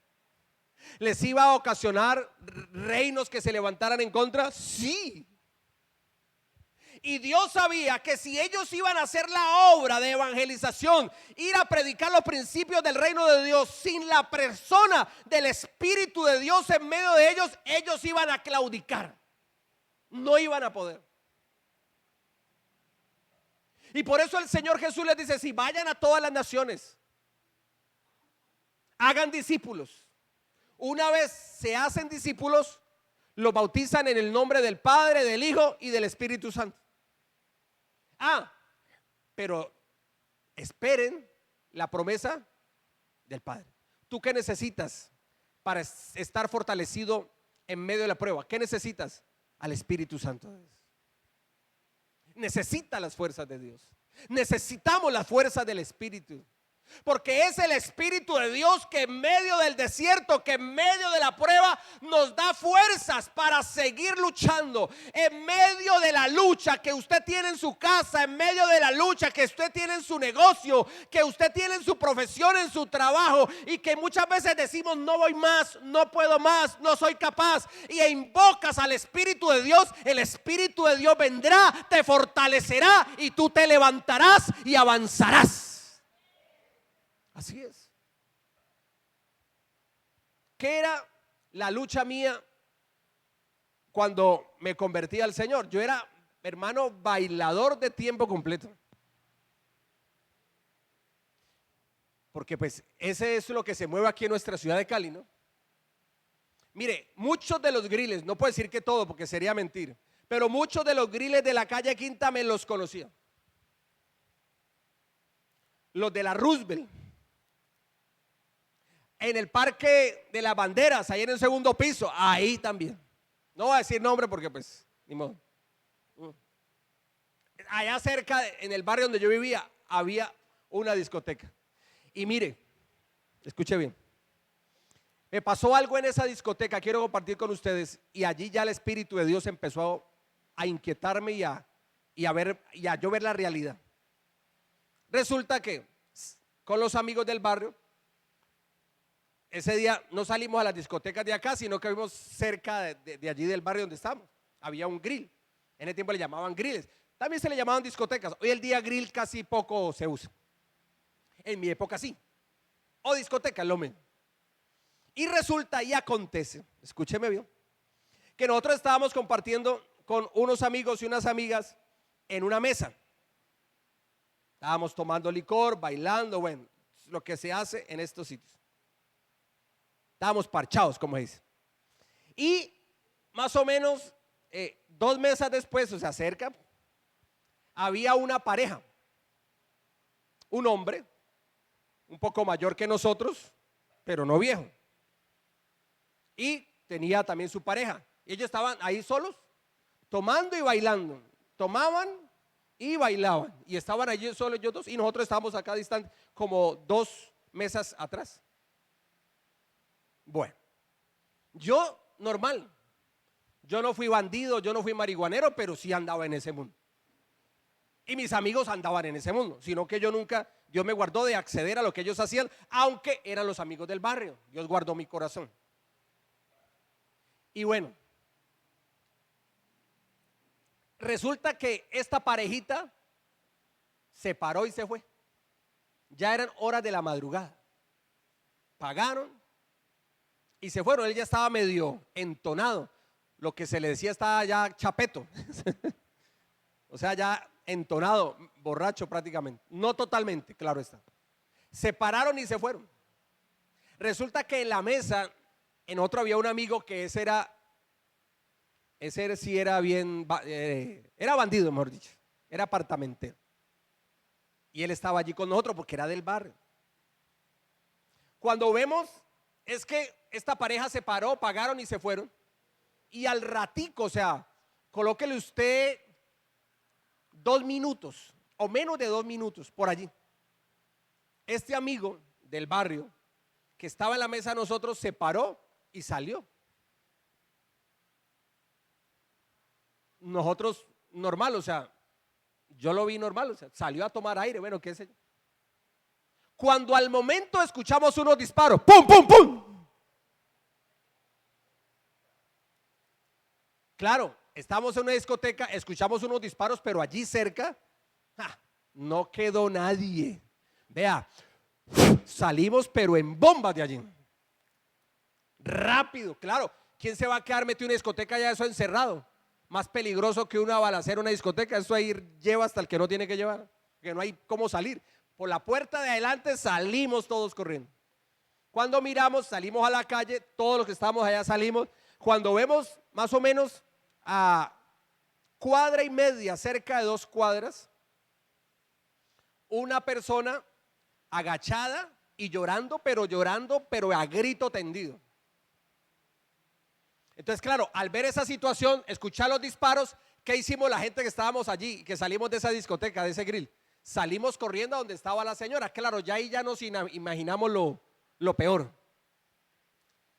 ¿Les iba a ocasionar reinos que se levantaran en contra? Sí. Y Dios sabía que si ellos iban a hacer la obra de evangelización, ir a predicar los principios del reino de Dios sin la persona del Espíritu de Dios en medio de ellos, ellos iban a claudicar. No iban a poder. Y por eso el Señor Jesús les dice: si vayan a todas las naciones, hagan discípulos. Una vez se hacen discípulos, los bautizan en el nombre del Padre, del Hijo y del Espíritu Santo. Pero esperen la promesa del Padre. ¿Tú qué necesitas para estar fortalecido en medio de la prueba? ¿Qué necesitas? Al Espíritu Santo de Dios. Necesita las fuerzas de Dios. Necesitamos las fuerzas del Espíritu. Porque es el Espíritu de Dios que en medio del desierto, que en medio de la prueba nos da fuerzas para seguir luchando. En medio de la lucha que usted tiene en su casa, en medio de la lucha que usted tiene en su negocio, que usted tiene en su profesión, en su trabajo, y que muchas veces decimos: no voy más, no puedo más, no soy capaz, y invocas al Espíritu de Dios, el Espíritu de Dios vendrá, te fortalecerá y tú te levantarás y avanzarás. Así es. ¿Qué era la lucha mía cuando me convertí al Señor? Yo era, hermano, bailador de tiempo completo. Porque pues ese es lo que se mueve aquí en nuestra ciudad de Cali, ¿no? Mire, muchos de los griles, no puedo decir que todo porque sería mentir, pero muchos de los griles de la calle Quinta me los conocía. Los de la Roosevelt, en el Parque de las Banderas, ahí en el segundo piso, ahí también. No voy a decir nombre porque pues, ni modo. Allá cerca, en el barrio donde yo vivía, había una discoteca. Y mire, escuche bien. Me pasó algo en esa discoteca, quiero compartir con ustedes. Y allí ya el Espíritu de Dios empezó a inquietarme y a yo ver la realidad. Resulta que con los amigos del barrio, ese día no salimos a las discotecas de acá, sino que vimos cerca de allí del barrio donde estamos. Había un grill. En ese tiempo le llamaban grilles. También se le llamaban discotecas. Hoy el día grill casi poco se usa. En mi época sí. O discoteca, lo mismo. Y resulta y acontece, escúcheme bien, que nosotros estábamos compartiendo con unos amigos y unas amigas en una mesa. Estábamos tomando licor, bailando, bueno, lo que se hace en estos sitios. Estábamos parchados, como dice. Y más o menos 2 meses después, o sea, cerca, había una pareja, un hombre, un poco mayor que nosotros, pero no viejo. Y tenía también su pareja. Y ellos estaban ahí solos, tomando y bailando. Tomaban y bailaban. Y estaban allí solos ellos dos. Y nosotros estábamos acá distantes, como 2 mesas atrás. Bueno, yo normal. Yo no fui bandido, yo no fui marihuanero, pero sí andaba en ese mundo. Y mis amigos andaban en ese mundo, sino que Dios me guardó de acceder a lo que ellos hacían, aunque eran los amigos del barrio. Dios guardó mi corazón. Y bueno, resulta que esta parejita se paró y se fue. Ya eran horas de la madrugada. Pagaron y se fueron. Él ya estaba medio entonado. Lo que se le decía, estaba ya chapeto. O sea, ya entonado, borracho prácticamente. No totalmente, claro está. Se pararon y se fueron. Resulta que en la mesa, en otro había un amigo que ese sí era bien, era bandido, mejor dicho. Era apartamentero. Y él estaba allí con nosotros porque era del barrio. Cuando vemos, es que esta pareja se paró, pagaron y se fueron. Y al ratico, o sea, colóquele usted 2 minutos o menos de 2 minutos por allí. Este amigo del barrio que estaba en la mesa de nosotros se paró y salió. Nosotros normal, o sea, yo lo vi normal, o sea, salió a tomar aire, bueno, qué sé yo. Cuando al momento escuchamos unos disparos, ¡pum, pum, pum! Claro, estamos en una discoteca, escuchamos unos disparos, pero allí cerca, no quedó nadie. Vea, salimos pero en bombas de allí. Rápido, claro. ¿Quién se va a quedar metido en una discoteca ya eso encerrado? Más peligroso que una balacera, una discoteca. Eso ahí lleva hasta el que no tiene que llevar, que no hay cómo salir. Por la puerta de adelante salimos todos corriendo. Cuando miramos, salimos a la calle, todos los que estábamos allá salimos. Cuando vemos más o menos a 1,5 cuadras, cerca de 2 cuadras, una persona agachada y llorando, pero a grito tendido. Entonces, claro, al ver esa situación, escuchar los disparos, ¿qué hicimos la gente que estábamos allí, que salimos de esa discoteca, de ese grill? Salimos corriendo a donde estaba la señora. Claro, ya ahí ya nos imaginamos lo peor.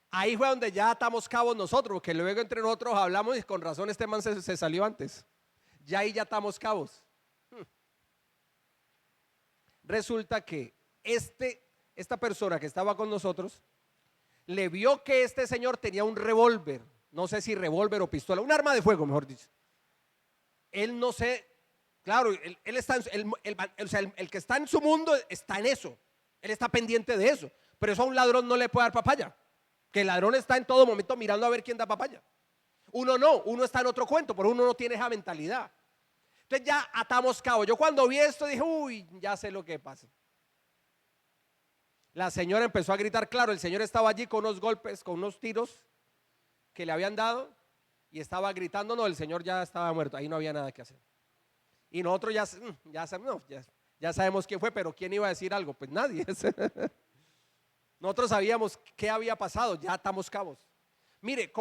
Ahí fue donde ya atamos cabos nosotros, porque luego entre nosotros hablamos y con razón este man se salió antes. Ya ahí ya atamos cabos. Resulta que esta persona que estaba con nosotros le vio que este señor tenía un revólver, no sé si revólver o pistola, un arma de fuego, mejor dicho. Él no sé, claro, él está, o sea, el que está en su mundo está en eso, él está pendiente de eso, pero eso a un ladrón no le puede dar papaya, que el ladrón está en todo momento mirando a ver quién da papaya. Uno no, uno está en otro cuento, pero uno no tiene esa mentalidad. Entonces ya atamos cabo. Yo cuando vi esto dije, uy, ya sé lo que pasa. La señora empezó a gritar, claro, el señor estaba allí con unos golpes, con unos tiros que le habían dado y estaba gritando, no, el señor ya estaba muerto, ahí no había nada que hacer. Y nosotros ya sabemos quién fue, pero ¿quién iba a decir algo? Pues nadie. Nosotros sabíamos qué había pasado, ya atamos cabos. Mire,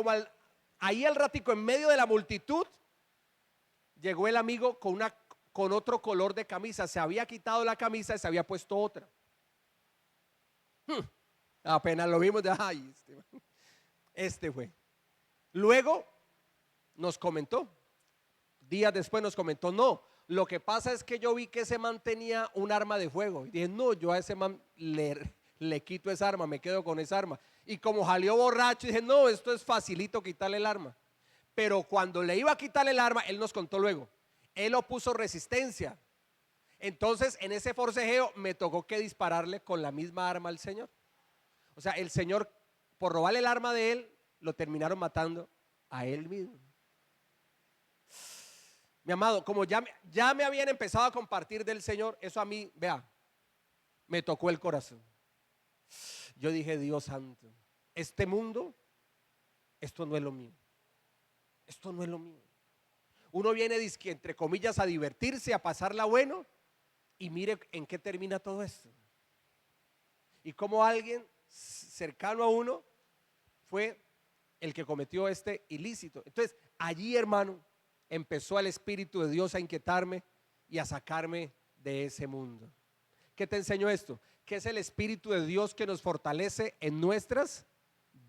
ahí al ratico, en medio de la multitud, llegó el amigo con otro color de camisa, se había quitado la camisa y se había puesto otra. Apenas lo vimos, ay, este fue. Luego nos comentó, días después nos comentó, no, lo que pasa es que yo vi que ese man tenía un arma de fuego. Y dije, no, yo a ese man le quito esa arma, me quedo con esa arma. Y como salió borracho, dije, no, esto es facilito quitarle el arma. Pero cuando le iba a quitarle el arma, él nos contó luego, él opuso resistencia. Entonces, en ese forcejeo me tocó que dispararle con la misma arma al señor. O sea, el señor, por robarle el arma de él, lo terminaron matando a él mismo. Mi amado, como ya me habían empezado a compartir del Señor, eso a mí, vea, me tocó el corazón. Yo dije, Dios santo, este mundo, esto no es lo mío. esto no es lo mío. Uno viene, dizque, entre comillas, a divertirse, a pasarla bueno, y mire en qué termina todo esto. Y como alguien cercano a uno fue el que cometió este ilícito. Entonces, allí, hermano, empezó el Espíritu de Dios a inquietarme y a sacarme de ese mundo. ¿Qué te enseñó esto? Que es el Espíritu de Dios que nos fortalece en nuestras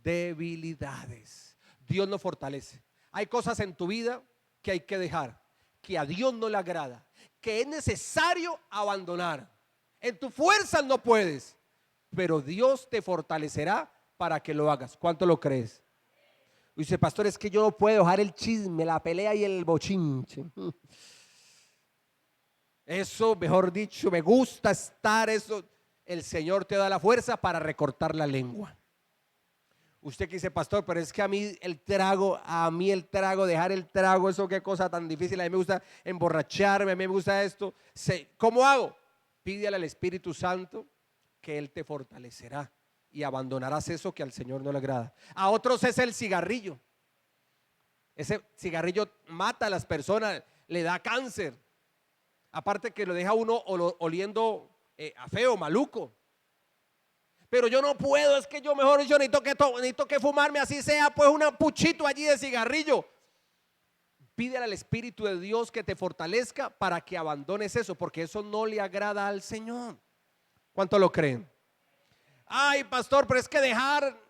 debilidades. Dios nos fortalece. Hay cosas en tu vida que hay que dejar, que a Dios no le agrada, que es necesario abandonar. En tu fuerza no puedes, pero Dios te fortalecerá para que lo hagas. ¿Cuánto lo crees? Dice, pastor, es que yo no puedo dejar el chisme, la pelea y el bochinche. Eso, mejor dicho, me gusta estar eso. El Señor te da la fuerza para recortar la lengua. Usted que dice, pastor, pero es que a mí el trago, dejar el trago, eso qué cosa tan difícil. A mí me gusta emborracharme, a mí me gusta esto. ¿Cómo hago? Pídele al Espíritu Santo que Él te fortalecerá y abandonarás eso que al Señor no le agrada. A otros es el cigarrillo. Ese cigarrillo mata a las personas, le da cáncer. Aparte que lo deja uno oliendo a feo, maluco. Pero yo no puedo, es que yo mejor yo necesito que fumarme, así sea pues un puchito allí de cigarrillo. Pídele al Espíritu de Dios que te fortalezca para que abandones eso, porque eso no le agrada al Señor. ¿Cuánto lo creen? Ay, pastor, pero es que dejar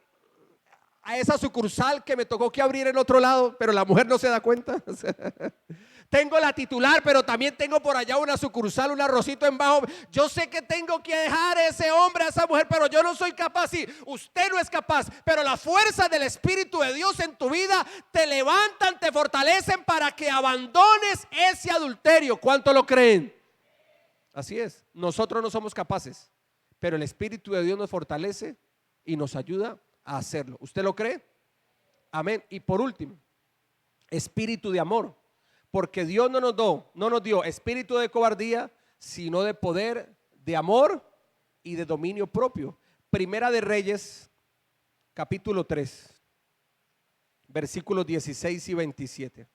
a esa sucursal que me tocó que abrir en otro lado, pero la mujer no se da cuenta. Tengo la titular, pero también tengo por allá una sucursal, un arrocito en bajo. Yo sé que tengo que dejar a ese hombre, a esa mujer, pero yo no soy capaz. Sí, usted no es capaz, pero la fuerza del Espíritu de Dios en tu vida te levantan, te fortalecen para que abandones ese adulterio. ¿Cuánto lo creen? Así es, nosotros no somos capaces, pero el Espíritu de Dios nos fortalece y nos ayuda a hacerlo. ¿Usted lo cree? Amén. Y por último, espíritu de amor. Porque Dios no nos dio espíritu de cobardía, sino de poder, de amor y de dominio propio. Primera de Reyes, capítulo 3, versículos 16 y 27.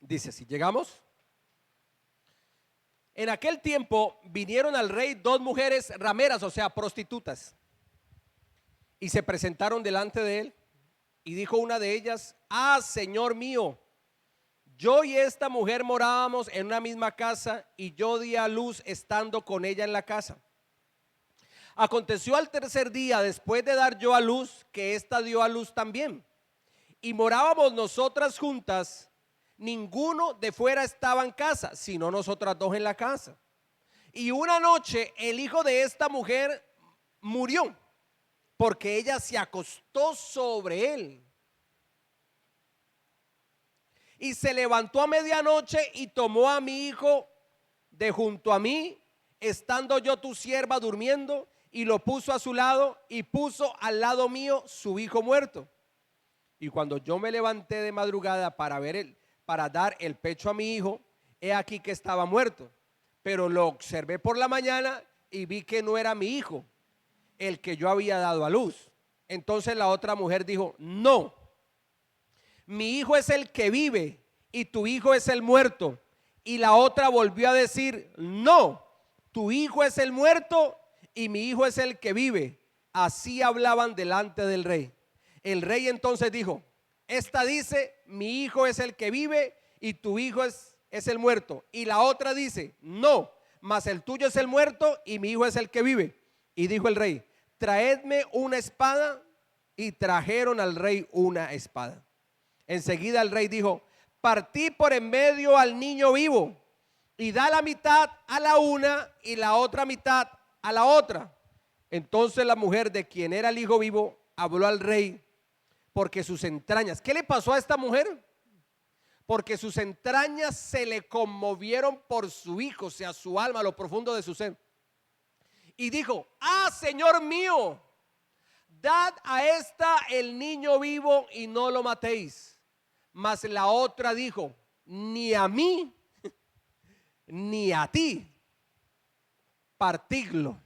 Dice así, ¿llegamos? En aquel tiempo vinieron al rey dos mujeres rameras, o sea, prostitutas, y se presentaron delante de él, y dijo una de ellas, ah, Señor mío, yo y esta mujer morábamos en una misma casa, y yo di a luz estando con ella en la casa. Aconteció al tercer día, después de dar yo a luz, que ésta dio a luz también, y morábamos nosotras juntas. Ninguno de fuera estaba en casa, sino nosotras dos en la casa. Y una noche el hijo de esta mujer murió, porque ella se acostó sobre él. Y se levantó a medianoche y tomó a mi hijo de junto a mí, estando yo tu sierva durmiendo, y lo puso a su lado, y puso al lado mío su hijo muerto. Y cuando yo me levanté de madrugada para dar el pecho a mi hijo, he aquí que estaba muerto. Pero lo observé por la mañana y vi que no era mi hijo, el que yo había dado a luz. Entonces la otra mujer dijo, no, mi hijo es el que vive y tu hijo es el muerto. Y la otra volvió a decir, no, tu hijo es el muerto y mi hijo es el que vive. Así hablaban delante del rey. El rey entonces dijo, esta dice, mi hijo es el que vive y tu hijo es el muerto. Y la otra dice, no, mas el tuyo es el muerto y mi hijo es el que vive. Y dijo el rey, traedme una espada. Y trajeron al rey una espada. Enseguida el rey dijo, partí por en medio al niño vivo y da la mitad a la una y la otra mitad a la otra. Entonces la mujer de quien era el hijo vivo habló al rey, porque sus entrañas, ¿qué le pasó a esta mujer? Porque sus entrañas se le conmovieron por su hijo, o sea, su alma, lo profundo de su ser. Y dijo, ah, Señor mío, dad a esta el niño vivo y no lo matéis. Mas la otra dijo: ni a mí ni a ti, partidlo.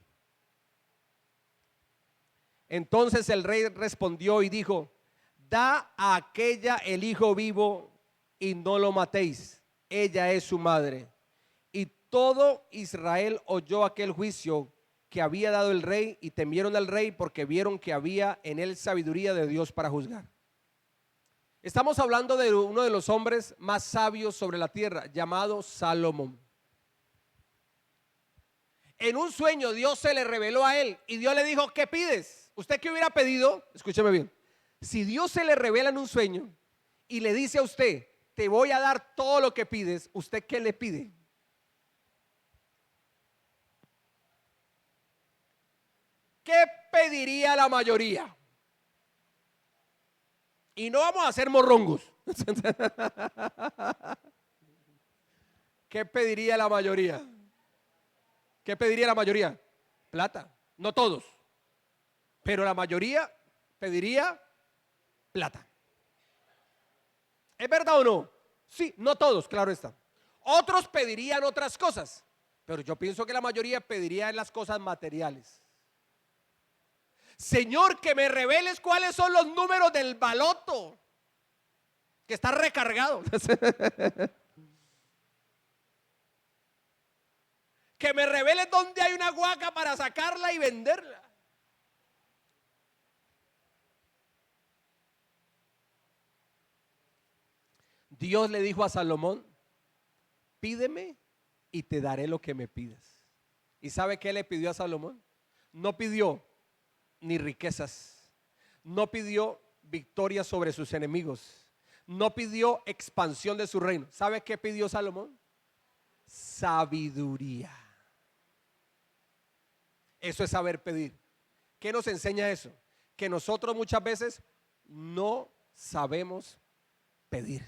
Entonces el rey respondió y dijo: da a aquella el hijo vivo y no lo matéis, ella es su madre. Y todo Israel oyó aquel juicio que había dado el rey, y temieron al rey porque vieron que había en él sabiduría de Dios para juzgar. Estamos hablando de uno de los hombres más sabios sobre la tierra, llamado Salomón. En un sueño Dios se le reveló a él y Dios le dijo: ¿qué pides? ¿Usted qué hubiera pedido? Escúcheme bien. Si Dios se le revela en un sueño y le dice a usted: te voy a dar todo lo que pides, ¿usted qué le pide? ¿Qué pediría la mayoría? Y no vamos a hacer morrongos. ¿Qué pediría la mayoría? ¿Qué pediría la mayoría? Plata. No todos, pero la mayoría pediría plata. ¿Es verdad o no? Sí, no todos, claro está. Otros pedirían otras cosas, pero yo pienso que la mayoría pediría las cosas materiales. Señor, que me reveles cuáles son los números del baloto que está recargado. Que me reveles dónde hay una guaca para sacarla y venderla. Dios le dijo a Salomón: pídeme y te daré lo que me pidas. ¿Y sabe qué le pidió a Salomón? No pidió ni riquezas, no pidió victoria sobre sus enemigos, no pidió expansión de su reino. ¿Sabe qué pidió Salomón? Sabiduría. Eso es saber pedir. ¿Qué nos enseña eso? Que nosotros muchas veces no sabemos pedir.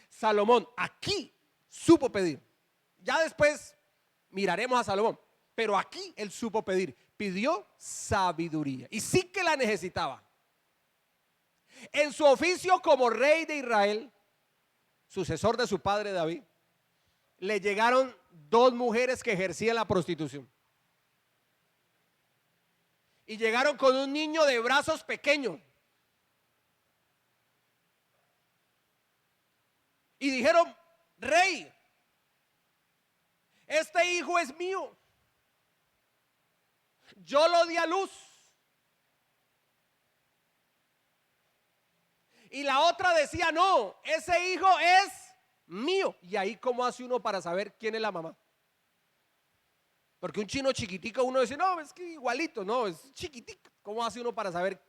Salomón aquí supo pedir. Ya después miraremos a Salomón, pero aquí él supo pedir. Pidió sabiduría y sí que la necesitaba. En su oficio como rey de Israel, sucesor de su padre David, le llegaron dos mujeres que ejercían la prostitución. Y llegaron con un niño de brazos pequeños. Y dijeron: rey, este hijo es mío. Yo lo di a luz. Y la otra decía: no, ese hijo es mío. Y ahí, ¿cómo hace uno para saber quién es la mamá? Porque un chino chiquitico, uno dice: no, es que igualito, no, es chiquitico. ¿Cómo hace uno para saber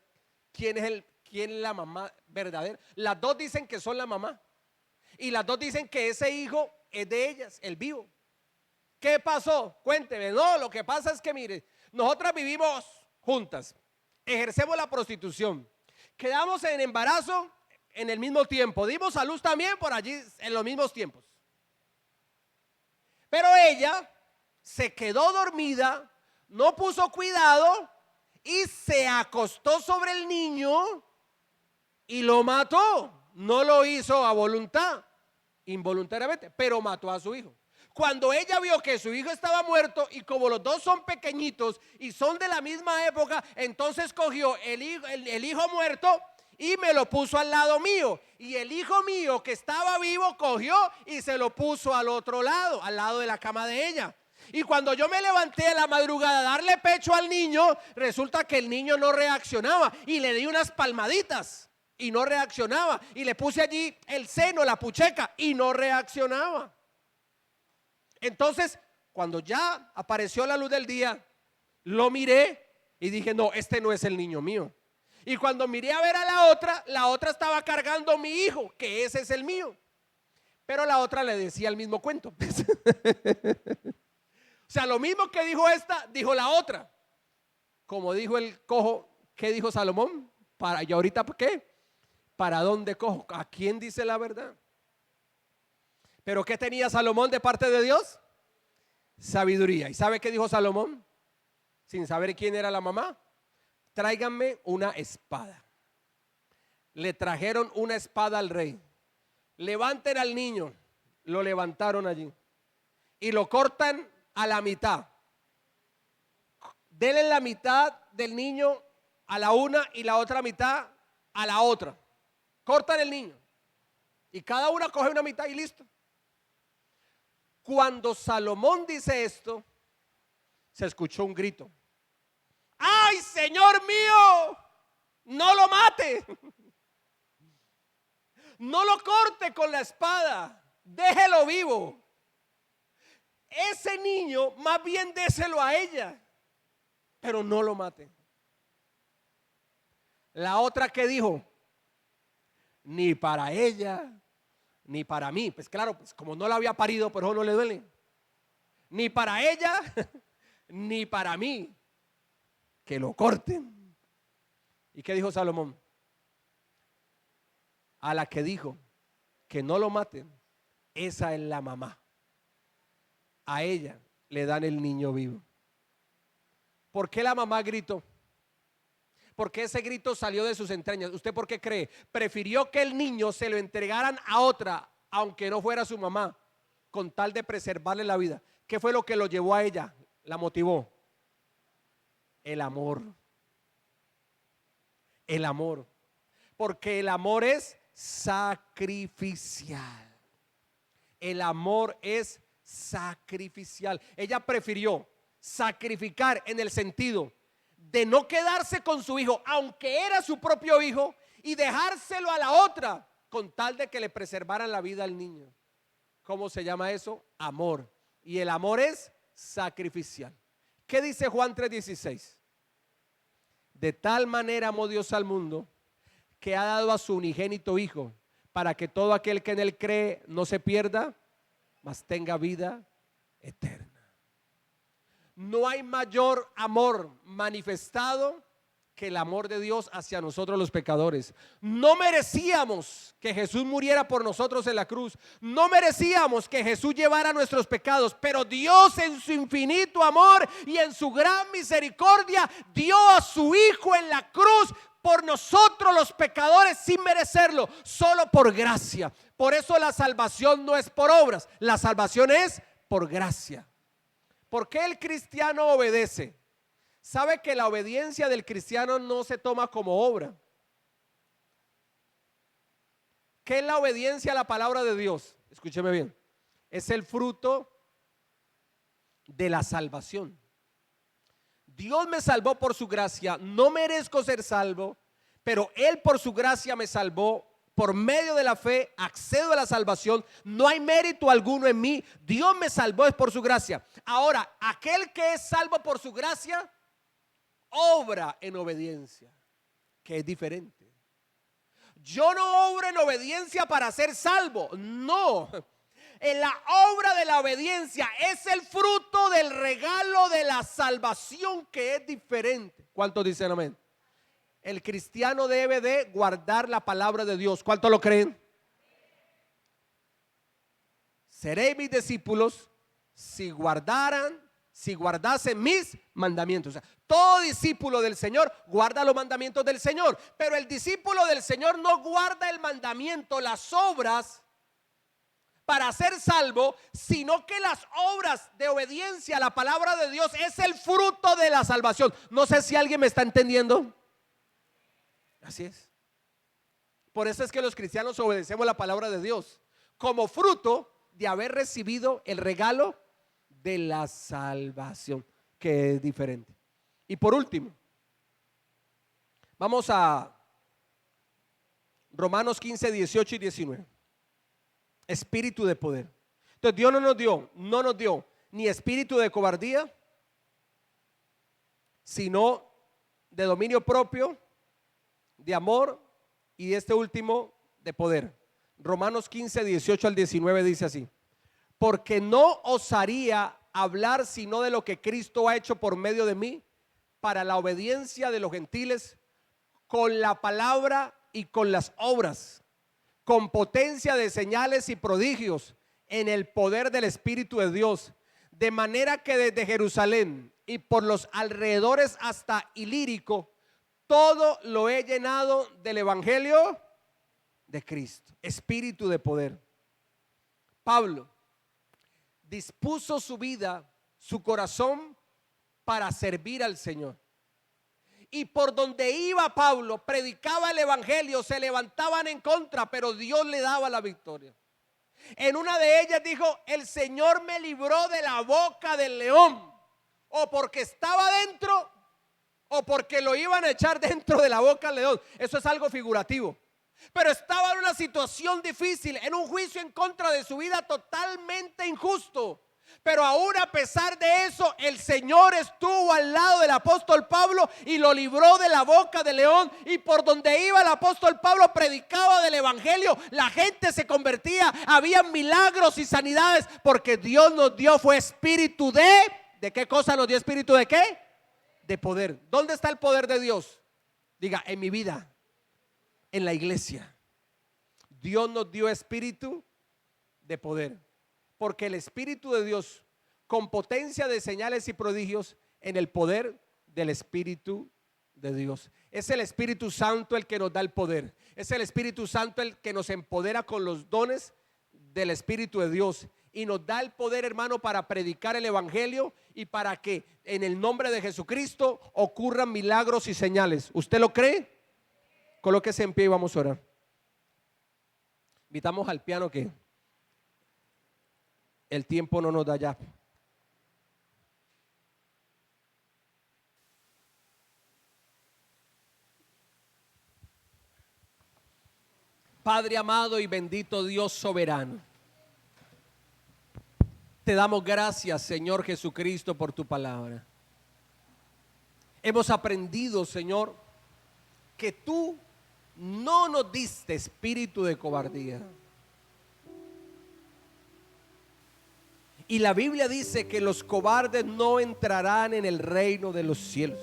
quién es la mamá verdadera? Las dos dicen que son la mamá. Y las dos dicen que ese hijo es de ellas, el vivo. ¿Qué pasó? Cuénteme. No, lo que pasa es que, mire, nosotras vivimos juntas, ejercemos la prostitución, quedamos en embarazo en el mismo tiempo, dimos a luz también por allí en los mismos tiempos. Pero ella se quedó dormida, no puso cuidado y se acostó sobre el niño y lo mató. No lo hizo a voluntad, involuntariamente, pero mató a su hijo. Cuando ella vio que su hijo estaba muerto, y como los dos son pequeñitos y son de la misma época, entonces cogió el hijo muerto y me lo puso al lado mío. Y el hijo mío que estaba vivo cogió y se lo puso al otro lado, al lado de la cama de ella. Y cuando yo me levanté a la madrugada a darle pecho al niño, resulta que el niño no reaccionaba y le di unas palmaditas y no reaccionaba. Y le puse allí el seno, la pucheca, y no reaccionaba. Entonces, cuando ya apareció la luz del día, lo miré y dije: no, este no es el niño mío. Y cuando miré a ver a la otra estaba cargando a mi hijo, que ese es el mío. Pero la otra le decía el mismo cuento. O sea, lo mismo que dijo esta, dijo la otra. Como dijo el cojo, ¿qué dijo Salomón? ¿Y ahorita qué? ¿Para dónde cojo? ¿A quién dice la verdad? ¿Pero qué tenía Salomón de parte de Dios? Sabiduría. ¿Y sabe qué dijo Salomón? Sin saber quién era la mamá: tráiganme una espada. Le trajeron una espada al rey. Levanten al niño. Lo levantaron allí y lo cortan a la mitad. Denle la mitad del niño a la una y la otra mitad a la otra. Cortan el niño y cada una coge una mitad y listo. Cuando Salomón dice esto, se escuchó un grito. ¡Ay, Señor mío! No lo mate. No lo corte con la espada. Déjelo vivo. Ese niño, más bien déselo a ella, pero no lo mate. La otra que dijo, ni para ella, ni para mí. Pues claro, pues como no la había parido, por eso no le duele. Ni para ella, ni para mí. Que lo corten. ¿Y qué dijo Salomón? A la que dijo que no lo maten, esa es la mamá. A ella le dan el niño vivo. ¿Por qué la mamá gritó? ¿Por qué ese grito salió de sus entrañas? ¿Usted por qué cree? Prefirió que el niño se lo entregaran a otra, aunque no fuera su mamá, con tal de preservarle la vida. ¿Qué fue lo que lo llevó a ella? La motivó. El amor. El amor. Porque el amor es sacrificial. El amor es sacrificial. Ella prefirió sacrificar en el sentido de no quedarse con su hijo, aunque era su propio hijo, y dejárselo a la otra con tal de que le preservaran la vida al niño. ¿Cómo se llama eso? Amor. Y el amor es sacrificial. ¿Qué dice Juan 3:16? De tal manera amó Dios al mundo que ha dado a su unigénito hijo, para que todo aquel que en él cree no se pierda, mas tenga vida eterna. No hay mayor amor manifestado que el amor de Dios hacia nosotros los pecadores. No merecíamos que Jesús muriera por nosotros en la cruz. No merecíamos que Jesús llevara nuestros pecados, pero Dios en su infinito amor y en su gran misericordia dio a su Hijo en la cruz por nosotros los pecadores sin merecerlo, solo por gracia. Por eso la salvación no es por obras, la salvación es por gracia. ¿Por qué el cristiano obedece? ¿Sabe que la obediencia del cristiano no se toma como obra? ¿Qué es la obediencia a la palabra de Dios? Escúcheme bien. Es el fruto de la salvación. Dios me salvó por su gracia. No merezco ser salvo, pero Él por su gracia me salvó. Por medio de la fe accedo a la salvación. No hay mérito alguno en mí. Dios me salvó es por su gracia. Ahora, aquel que es salvo por su gracia obra en obediencia, que es diferente. Yo no obro en obediencia para ser salvo. No. En la obra de la obediencia es el fruto del regalo de la salvación, que es diferente. ¿Cuántos dicen amén? El cristiano debe de guardar la palabra de Dios. ¿Cuántos lo creen? Seréis mis discípulos si guardasen mis mandamientos. O sea, todo discípulo del Señor guarda los mandamientos del Señor, pero el discípulo del Señor no guarda el mandamiento, las obras para ser salvo, sino que las obras de obediencia a la palabra de Dios es el fruto de la salvación. No sé si alguien me está entendiendo. Así es. Por eso es que los cristianos obedecemos la palabra de Dios como fruto de haber recibido el regalo de la salvación, que es diferente. Y por último, vamos a Romanos 15, 18 y 19. Espíritu de poder. Entonces Dios no nos dio ni espíritu de cobardía, sino de dominio propio, de amor y este último de poder. Romanos 15, 18 al 19 dice así: porque no osaría hablar sino de lo que Cristo ha hecho por medio de mí, para la obediencia de los gentiles, con la palabra y con las obras, con potencia de señales y prodigios, en el poder del Espíritu de Dios, de manera que desde Jerusalén y por los alrededores hasta Ilírico, todo lo he llenado del Evangelio de Cristo, espíritu de poder. Pablo dispuso su vida, su corazón para servir al Señor. Y por donde iba Pablo, predicaba el evangelio, se levantaban en contra, pero Dios le daba la victoria. En una de ellas dijo: el Señor me libró de la boca del león, o porque estaba dentro, o porque lo iban a echar dentro de la boca del león. Eso es algo figurativo. Pero estaba en una situación difícil, en un juicio en contra de su vida totalmente injusto. Pero aún a pesar de eso, el Señor estuvo al lado del apóstol Pablo y lo libró de la boca del león. Y por donde iba el apóstol Pablo predicaba del evangelio, la gente se convertía, había milagros y sanidades, porque Dios nos dio fue espíritu ¿de qué cosa nos dio? Espíritu de ¿qué? De poder. ¿Dónde está el poder de Dios? Diga: en mi vida, en la iglesia. Dios nos dio espíritu de poder, porque el Espíritu de Dios, con potencia de señales y prodigios, en el poder del Espíritu de Dios. Es el Espíritu Santo el que nos da el poder. Es el Espíritu Santo el que nos empodera con los dones del Espíritu de Dios. Y nos da el poder, hermano, para predicar el evangelio y para que en el nombre de Jesucristo ocurran milagros y señales. ¿Usted lo cree? Colóquese en pie y vamos a orar. Invitamos al piano, que el tiempo no nos da ya. Padre amado y bendito Dios soberano, te damos gracias, Señor Jesucristo, por tu palabra. Hemos aprendido, Señor, que tú no nos diste espíritu de cobardía. Y la Biblia dice que los cobardes no entrarán en el reino de los cielos.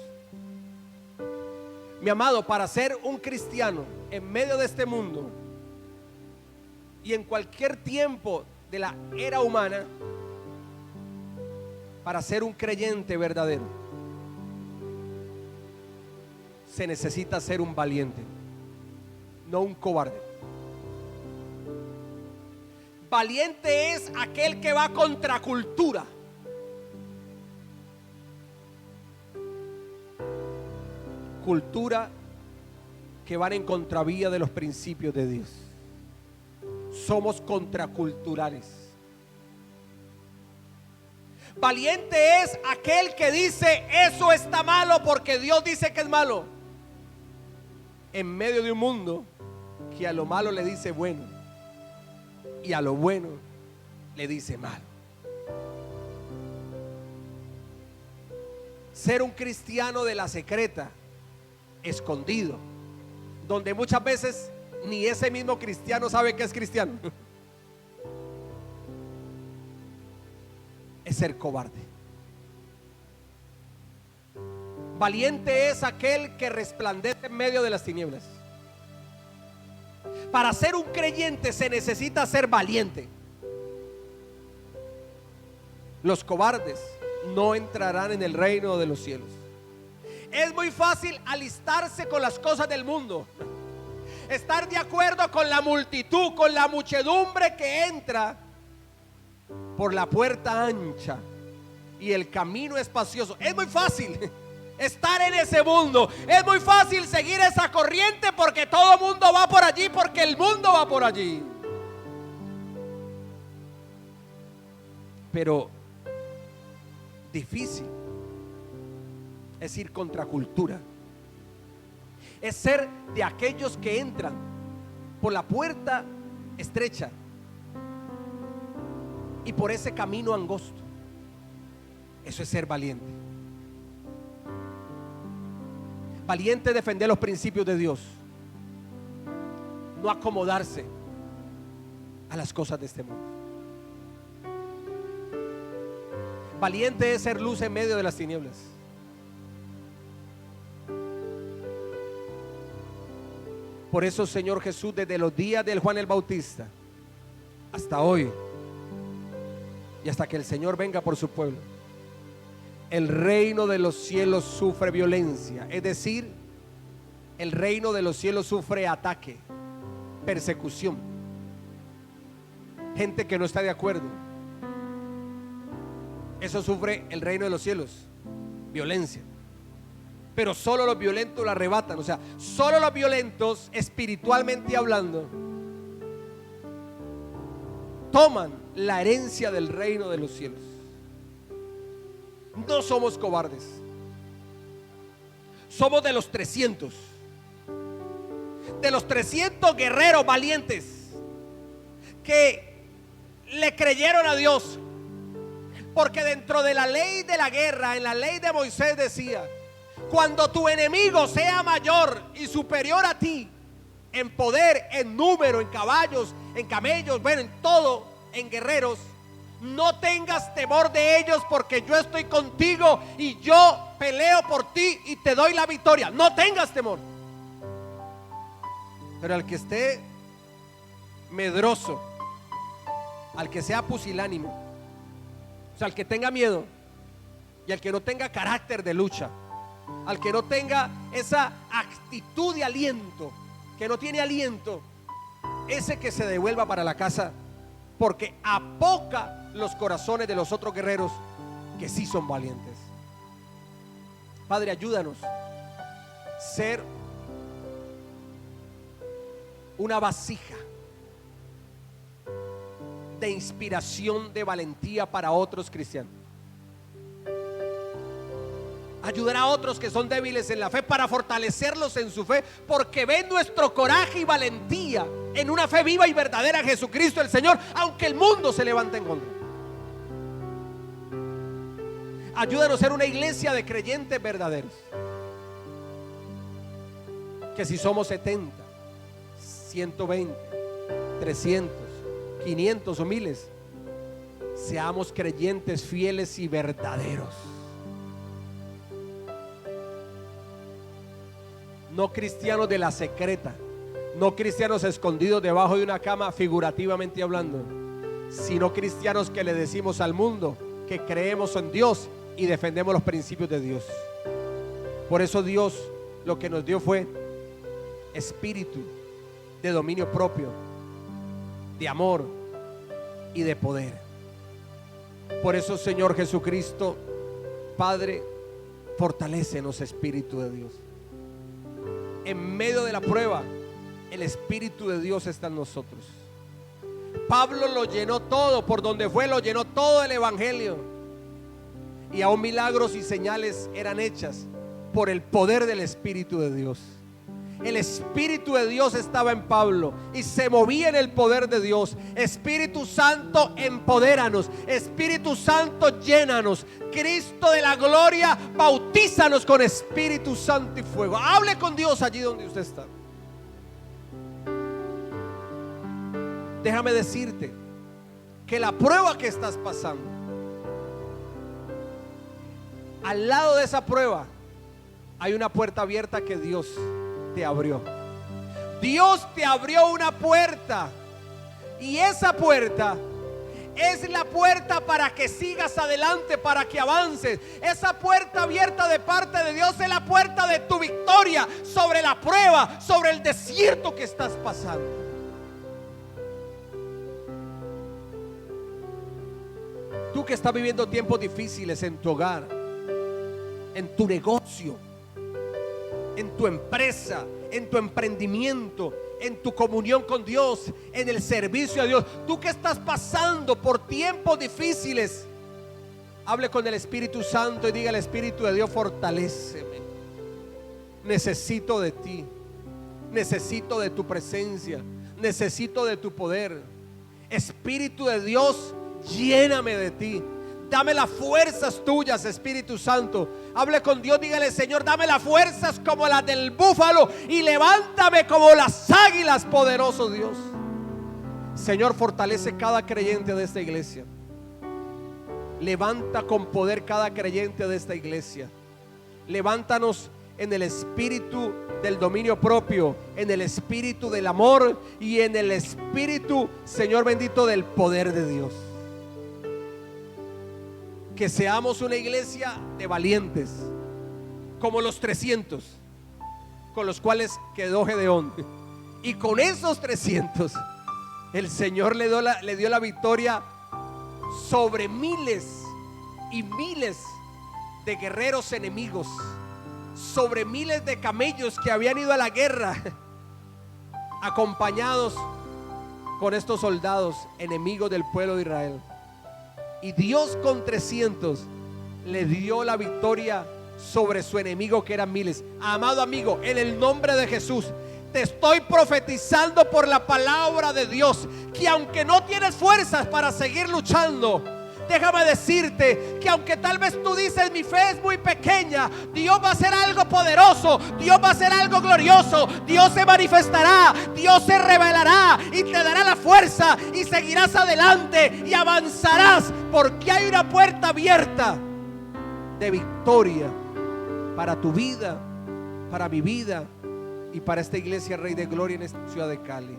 Mi amado, para ser un cristiano en medio de este mundo y en cualquier tiempo de la era humana, para ser un creyente verdadero, se necesita ser un valiente, no un cobarde. Valiente es aquel que va contra cultura. Cultura que van en contravía de los principios de Dios. Somos contraculturales. Valiente es aquel que dice: eso está malo porque Dios dice que es malo. En medio de un mundo que a lo malo le dice bueno y a lo bueno le dice malo. Ser un cristiano de la secreta, escondido, donde muchas veces ni ese mismo cristiano sabe que es cristiano, es ser cobarde. Valiente es aquel que resplandece en medio de las tinieblas. Para ser un creyente se necesita ser valiente. Los cobardes no entrarán en el reino de los cielos. Es muy fácil alistarse con las cosas del mundo, estar de acuerdo con la multitud, con la muchedumbre que entra por la puerta ancha y el camino espacioso. Es muy fácil estar en ese mundo. Es muy fácil seguir esa corriente porque todo el mundo va por allí, porque el mundo va por allí. Pero difícil es ir contra cultura. Es ser de aquellos que entran por la puerta estrecha y por ese camino angosto. Eso es ser valiente. Valiente es defender los principios de Dios, no acomodarse a las cosas de este mundo. Valiente es ser luz en medio de las tinieblas. Por eso, Señor Jesús, desde los días del Juan el Bautista hasta hoy y hasta que el Señor venga por su pueblo, el reino de los cielos sufre violencia. Es decir, el reino de los cielos sufre ataque. persecución, gente que no está de acuerdo. Eso sufre el reino de los cielos, violencia. Pero solo los violentos lo arrebatan. O sea, solo los violentos, espiritualmente hablando, toman la herencia del reino de los cielos. No somos cobardes. Somos de los 300. De los 300 guerreros valientes que le creyeron a Dios. Porque dentro de la ley de la guerra, en la ley de Moisés decía: cuando tu enemigo sea mayor y superior a ti en poder, en número, en caballos, en camellos, bueno, en todo, en guerreros, no tengas temor de ellos, porque yo estoy contigo y yo peleo por ti y te doy la victoria. No tengas temor. Pero al que esté medroso, al que sea pusilánime, o sea, al que tenga miedo y al que no tenga carácter de lucha, al que no tenga esa actitud de aliento, que no tiene aliento, ese que se devuelva para la casa, porque apoca los corazones de los otros guerreros que sí son valientes. Padre, ayúdanos a ser una vasija de inspiración, de valentía para otros cristianos. Ayudar a otros que son débiles en la fe, para fortalecerlos en su fe, porque ven nuestro coraje y valentía en una fe viva y verdadera en Jesucristo el Señor, aunque el mundo se levante en contra. Ayúdanos a ser una iglesia de creyentes verdaderos, que si somos 70, 120, 300, 500 o miles, seamos creyentes fieles y verdaderos. No cristianos de la secreta, no cristianos escondidos debajo de una cama, figurativamente hablando, sino cristianos que le decimos al mundo que creemos en Dios y defendemos los principios de Dios. Por eso Dios lo que nos dio fue espíritu de dominio propio, de amor y de poder. Por eso, Señor Jesucristo, Padre, fortalécenos, Espíritu de Dios. En medio de la prueba, el Espíritu de Dios está en nosotros. Pablo lo llenó todo, por donde fue lo llenó todo el Evangelio, y aún milagros y señales eran hechas por el poder del Espíritu de Dios. El Espíritu de Dios estaba en Pablo y se movía en el poder de Dios. Espíritu Santo, empodéranos. Espíritu Santo, llénanos. Cristo de la gloria, bautízanos con Espíritu Santo y fuego. Hable con Dios allí donde usted está. Déjame decirte que la prueba que estás pasando, al lado de esa prueba hay una puerta abierta que Dios te abrió. Dios te abrió una puerta, y esa puerta es la puerta para que sigas adelante, para que avances. Esa puerta abierta de parte de Dios es la puerta de tu victoria sobre la prueba, sobre el desierto que estás pasando. Tú que estás viviendo tiempos difíciles en tu hogar, en tu negocio, en tu empresa, en tu emprendimiento, en tu comunión con Dios, en el servicio a Dios. Tú que estás pasando por tiempos difíciles, hable con el Espíritu Santo y diga al Espíritu de Dios: fortaléceme. Necesito de ti, necesito de tu presencia, necesito de tu poder. Espíritu de Dios, lléname de ti. Dame las fuerzas tuyas, Espíritu Santo. Hable con Dios, dígale: Señor, dame las fuerzas como las del búfalo y levántame como las águilas, poderoso Dios. Señor, fortalece cada creyente de esta iglesia. Levanta con poder cada creyente de esta iglesia. Levántanos en el espíritu del dominio propio, en el espíritu del amor y en el espíritu, Señor bendito, del poder de Dios. Que seamos una iglesia de valientes, como los 300 con los cuales quedó Gedeón, Y con esos 300, el Señor le dio la victoria sobre miles y miles de guerreros enemigos, sobre miles de camellos que habían ido a la guerra, acompañados con estos soldados enemigos del pueblo de Israel. Y Dios con 300 le dio la victoria sobre su enemigo, que eran miles. Amado amigo, en el nombre de Jesús, te estoy profetizando por la palabra de Dios que aunque no tienes fuerzas para seguir luchando, déjame decirte que aunque tal vez tú dices mi fe es muy pequeña, Dios va a hacer algo poderoso, Dios va a hacer algo glorioso, Dios se manifestará, Dios se revelará y te dará la fuerza y seguirás adelante y avanzarás, porque hay una puerta abierta de victoria para tu vida, para mi vida y para esta iglesia Rey de Gloria en esta ciudad de Cali.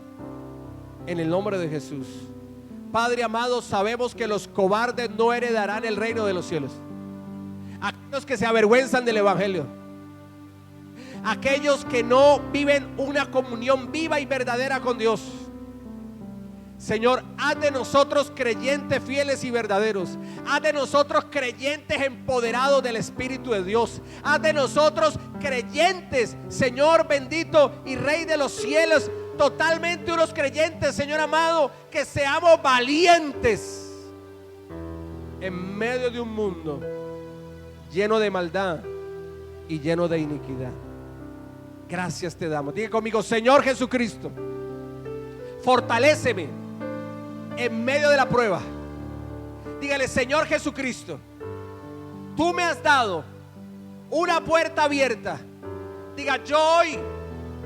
En el nombre de Jesús. Padre amado, sabemos que los cobardes no heredarán el reino de los cielos. Aquellos que se avergüenzan del evangelio, aquellos que no viven una comunión viva y verdadera con Dios. Señor, haz de nosotros creyentes fieles y verdaderos. Haz de nosotros creyentes empoderados del Espíritu de Dios. Haz de nosotros creyentes, Señor bendito y Rey de los cielos, totalmente unos creyentes, Señor amado, que seamos valientes en medio de un mundo lleno de maldad y lleno de iniquidad. Gracias te damos. Diga conmigo: Señor Jesucristo, fortaléceme en medio de la prueba. Dígale: Señor Jesucristo, tú me has dado una puerta abierta. Diga: yo hoy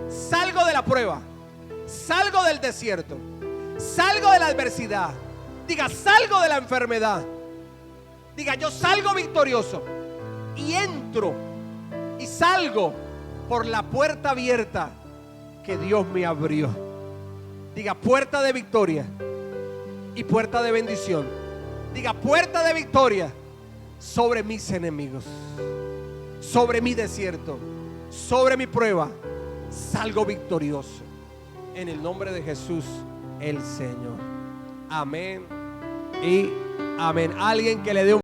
salgo de la prueba, salgo del desierto, salgo de la adversidad. Diga: salgo de la enfermedad. Diga: yo salgo victorioso y entro y salgo por la puerta abierta que Dios me abrió. Diga: puerta de victoria y puerta de bendición. Diga: puerta de victoria sobre mis enemigos, sobre mi desierto, sobre mi prueba. Salgo victorioso en el nombre de Jesús el Señor. Amén y amén. Alguien que le dé un